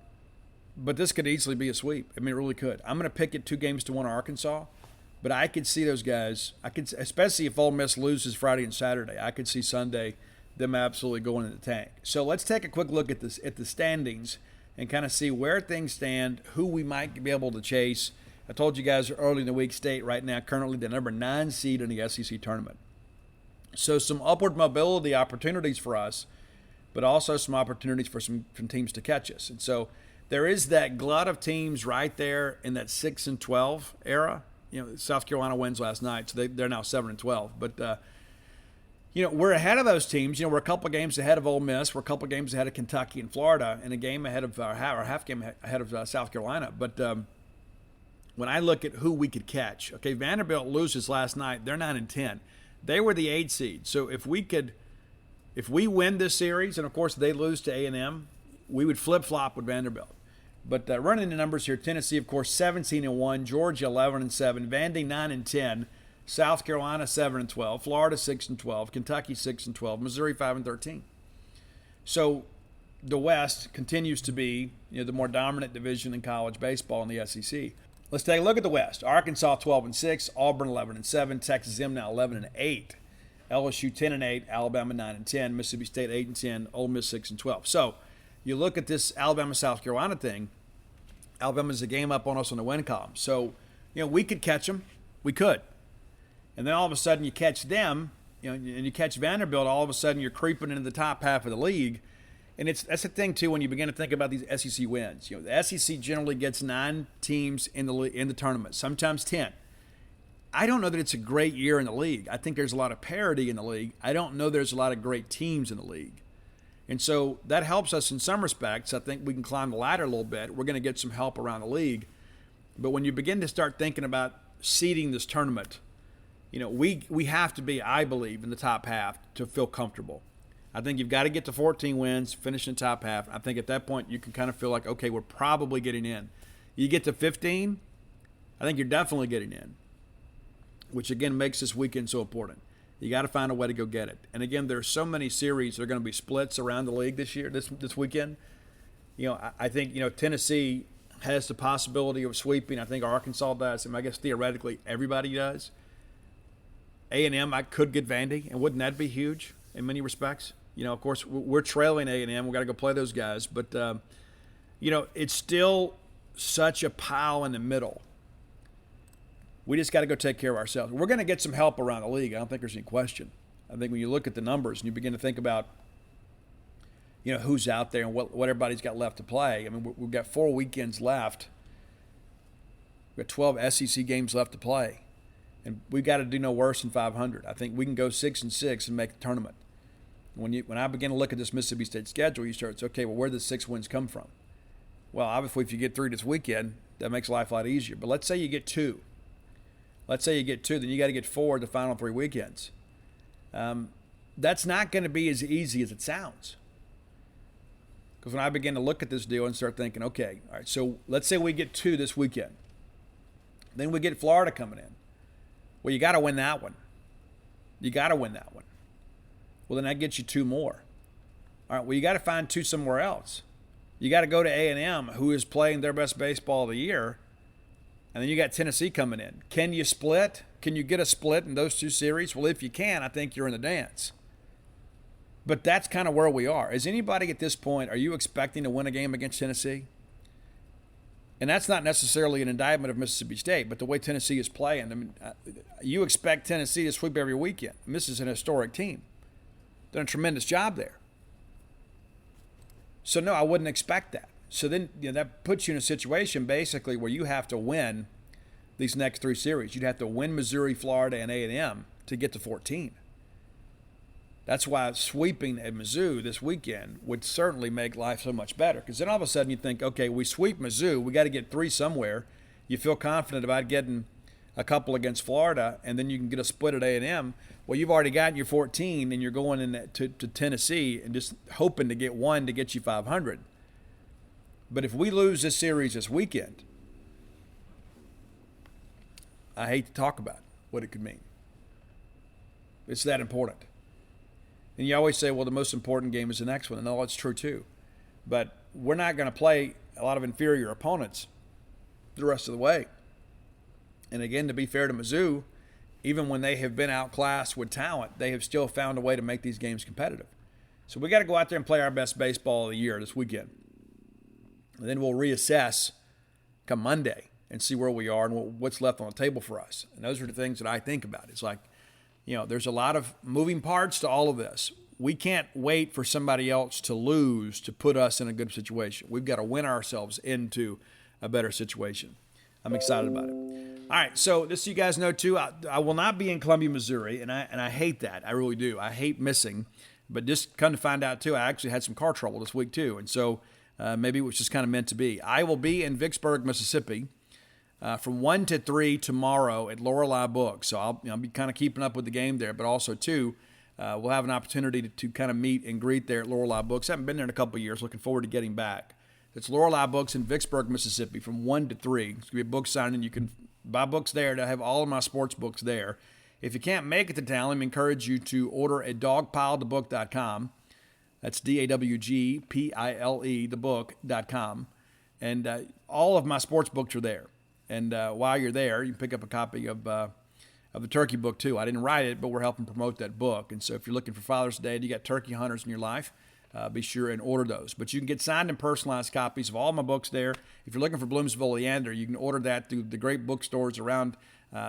this could easily be a sweep. I mean, it really could. I'm going to pick it 2-1 Arkansas. But I could see those guys. Especially if Ole Miss loses Friday and Saturday. I could see Sunday them absolutely going in the tank. So let's take a quick look at the standings and kind of see where things stand, who we might be able to chase. I told you guys early in the week, State right now currently the number 9 seed in the SEC tournament. So some upward mobility opportunities for us, but also some opportunities for some teams to catch us. And so there is that glut of teams right there in that 6-12 era. South Carolina wins last night, so they're now 7-12. But we're ahead of those teams. We're a couple of games ahead of Ole Miss. We're a couple of games ahead of Kentucky and Florida, and a game ahead of half game ahead of South Carolina. But when I look at who we could catch, okay, Vanderbilt loses last night. They're 9-10. They were the 8 seed. So if we win this series, and of course they lose to A&M, we would flip flop with Vanderbilt. But running the numbers here, Tennessee, of course, 17-1, Georgia 11-7, Vandy 9-10, South Carolina 7-12, Florida 6-12, Kentucky 6-12, Missouri 5-13. So the West continues to be the more dominant division in college baseball in the SEC. Let's take a look at the West. Arkansas 12-6, Auburn 11-7, Texas A&M now 11-8, LSU 10-8, Alabama 9-10, Mississippi State 8-10, Ole Miss 6-12. So you look at this Alabama-South Carolina thing, Alabama's a game up on us on the win column. So, we could catch them. We could. And then all of a sudden you catch them, and you catch Vanderbilt, all of a sudden you're creeping into the top half of the league. And that's the thing, too, when you begin to think about these SEC wins. The SEC generally gets 9 teams in the tournament, sometimes 10. I don't know that it's a great year in the league. I think there's a lot of parity in the league. I don't know there's a lot of great teams in the league. And so that helps us in some respects. I think we can climb the ladder a little bit. We're going to get some help around the league. But when you begin to start thinking about seeding this tournament, we have to be, I believe, in the top half to feel comfortable. I think you've got to get to 14 wins, finish in the top half. I think at that point you can kind of feel like, okay, we're probably getting in. You get to 15, I think you're definitely getting in, which again makes this weekend so important. You got to find a way to go get it. And again, there's so many series that are going to be splits around the league this weekend. I think, Tennessee has the possibility of sweeping. I think Arkansas does. And I guess theoretically everybody does. A&M, I could get Vandy, and wouldn't that be huge in many respects? Of course, we're trailing A&M. We've got to go play those guys. But, it's still such a pile in the middle. We just got to go take care of ourselves. We're going to get some help around the league. I don't think there's any question. I think when you look at the numbers and you begin to think about, who's out there and what everybody's got left to play. I mean, we've got 4 weekends left. We've got 12 SEC games left to play. And we've got to do no worse than 500. I think we can go 6-6 and make the tournament. When I begin to look at this Mississippi State schedule, you start, okay, well, where did the 6 wins come from? Well, obviously, if you get 3 this weekend, that makes life a lot easier. But let's say you get 2. Let's say you get 2, then you got to get 4 the final 3 weekends. That's not going to be as easy as it sounds. Because when I begin to look at this deal and start thinking, okay, all right, so let's say we get 2 this weekend. Then we get Florida coming in. Well, you got to win that one. You got to win that one. Well, then that gets you 2 more. All right, well, you got to find 2 somewhere else. You got to go to A&M, who is playing their best baseball of the year, and then you got Tennessee coming in. Can you split? Can you get a split in those two series? Well, if you can, I think you're in the dance. But that's kind of where we are. Is anybody at this point, are you expecting to win a game against Tennessee? And that's not necessarily an indictment of Mississippi State, but the way Tennessee is playing, I mean, you expect Tennessee to sweep every weekend. And this is an historic team. Done a tremendous job there. So, no, I wouldn't expect that. So then that puts you in a situation basically where you have to win these next three series. You'd have to win Missouri, Florida, and A&M to get to 14. That's why sweeping at Mizzou this weekend would certainly make life so much better. Because then all of a sudden you think, okay, we sweep Mizzou. We got to get 3 somewhere. You feel confident about getting a couple against Florida, and then you can get a split at A&M. Well, you've already gotten your 14, and you're going in to Tennessee and just hoping to get one to get you 500. But if we lose this series this weekend, I hate to talk about what it could mean. It's that important. And you always say, well, the most important game is the next one. And all that's true too. But we're not going to play a lot of inferior opponents the rest of the way. And again, to be fair to Mizzou, even when they have been outclassed with talent, they have still found a way to make these games competitive. So we got to go out there and play our best baseball of the year this weekend. And then we'll reassess come Monday and see where we are and what's left on the table for us. And those are the things that I think about. It's like, there's a lot of moving parts to all of this. We can't wait for somebody else to lose to put us in a good situation. We've got to win ourselves into a better situation. I'm excited about it. All right, so just so you guys know, too, I will not be in Columbia, Missouri, and I hate that. I really do. I hate missing. But just come to find out, too, I actually had some car trouble this week, too. And so maybe it was just kind of meant to be. I will be in Vicksburg, Mississippi from 1 to 3 tomorrow at Lorelei Books. So I'll be kind of keeping up with the game there. But also, too, we'll have an opportunity to kind of meet and greet there at Lorelei Books. I haven't been there in a couple of years. Looking forward to getting back. It's Lorelei Books in Vicksburg, Mississippi from 1 to 3. It's going to be a book signing. You can buy books there. To have all of my sports books there. If you can't make it to town, let me encourage you to order at dogpilethebook.com. That's DAWGPILE, thebook.com. And all of my sports books are there. And while you're there, you can pick up a copy of the turkey book, too. I didn't write it, but we're helping promote that book. And so if you're looking for Father's Day and you got turkey hunters in your life, be sure and order those. But you can get signed and personalized copies of all my books there. If you're looking for Bloomsville Leander, you can order that through the great bookstores around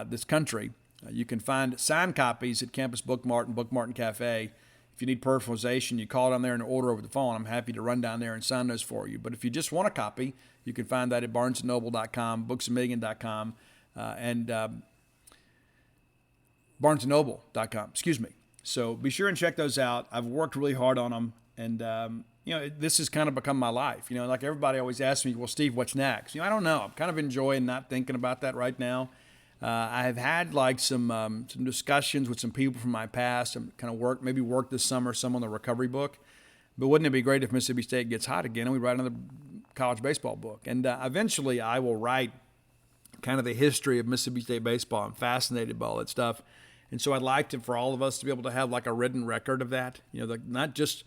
this country. You can find signed copies at Campus Book Mart and Book Mart and Cafe. If you need personalization, you call down there and order over the phone. I'm happy to run down there and sign those for you. But if you just want a copy, you can find that at barnesandnoble.com, booksamillion.com, and barnesandnoble.com, So be sure and check those out. I've worked really hard on them. And, this has kind of become my life. Like everybody always asks me, well, Steve, what's next? I don't know. I'm kind of enjoying not thinking about that right now. I have had some discussions with some people from my past. I'm kind of work this summer, some on the recovery book. But wouldn't it be great if Mississippi State gets hot again and we write another college baseball book? And eventually I will write kind of the history of Mississippi State baseball. I'm fascinated by all that stuff. And so I'd like for all of us to be able to have like a written record of that. Not just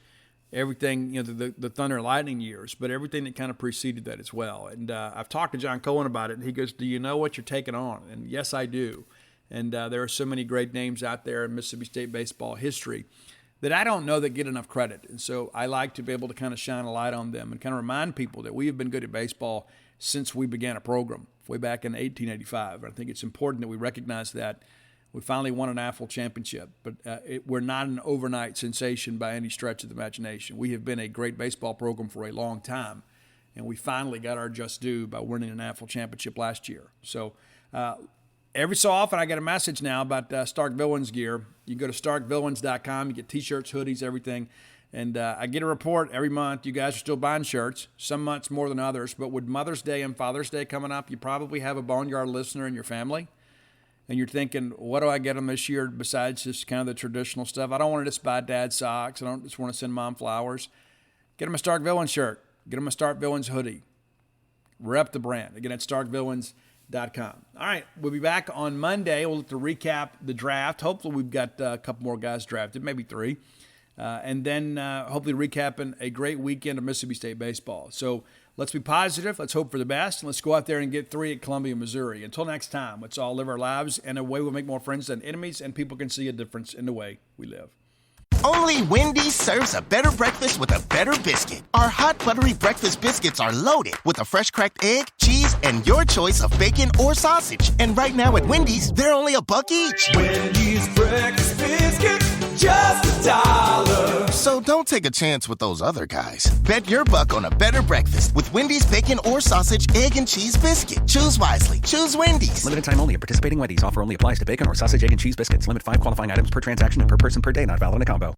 everything, the Thunder and Lightning years, but everything that kind of preceded that as well. And I've talked to John Cohen about it, and he goes, do you know what you're taking on? And yes, I do. And there are so many great names out there in Mississippi State baseball history that I don't know that get enough credit. And so I like to be able to kind of shine a light on them and kind of remind people that we have been good at baseball since we began a program way back in 1885. And I think it's important that we recognize that. We finally won an AFL championship, but we're not an overnight sensation by any stretch of the imagination. We have been a great baseball program for a long time, and we finally got our just due by winning an AFL championship last year. So every so often I get a message now about Stark Villains gear. You can go to starkvillains.com. You get T-shirts, hoodies, everything. And I get a report every month. You guys are still buying shirts, some months more than others. But with Mother's Day and Father's Day coming up, you probably have a Boneyard listener in your family. And you're thinking, what do I get them this year besides just kind of the traditional stuff? I don't want to just buy dad socks. I don't just want to send mom flowers. Get them a Stark Villains shirt. Get them a Stark Villains hoodie. Rep the brand. Again, at starkvillains.com. All right, we'll be back on Monday. We'll look to recap the draft. Hopefully we've got a couple more guys drafted, maybe 3. and then hopefully recapping a great weekend of Mississippi State baseball. So let's be positive. Let's hope for the best. And let's go out there and get 3 at Columbia, Missouri. Until next time, let's all live our lives in a way we'll make more friends than enemies, and people can see a difference in the way we live. Only Wendy's serves a better breakfast with a better biscuit. Our hot, buttery breakfast biscuits are loaded with a fresh cracked egg, cheese, and your choice of bacon or sausage. And right now at Wendy's, they're only $1 each. Wendy's breakfast biscuits, just $1. So don't take a chance with those other guys. Bet your buck on a better breakfast with Wendy's bacon or sausage, egg, and cheese biscuit. Choose wisely. Choose Wendy's. Limited time only at participating Wendy's. Offer only applies to bacon or sausage, egg, and cheese biscuits. Limit 5 qualifying items per transaction and per person per day. Not valid in a combo.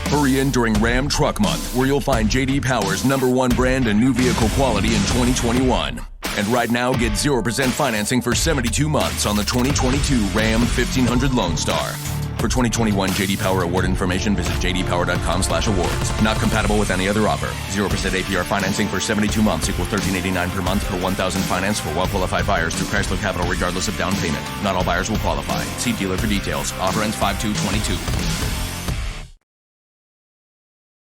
Hurry in during Ram Truck Month, where you'll find J.D. Power's #1 brand and new vehicle quality in 2021. And right now, get 0% financing for 72 months on the 2022 Ram 1500 Lone Star. For 2021 J.D. Power award information, visit jdpower.com/awards. Not compatible with any other offer. 0% APR financing for 72 months equals $13.89 per month per 1,000 finance for well-qualified buyers through Chrysler Capital regardless of down payment. Not all buyers will qualify. See dealer for details. Offer ends 5/2/22.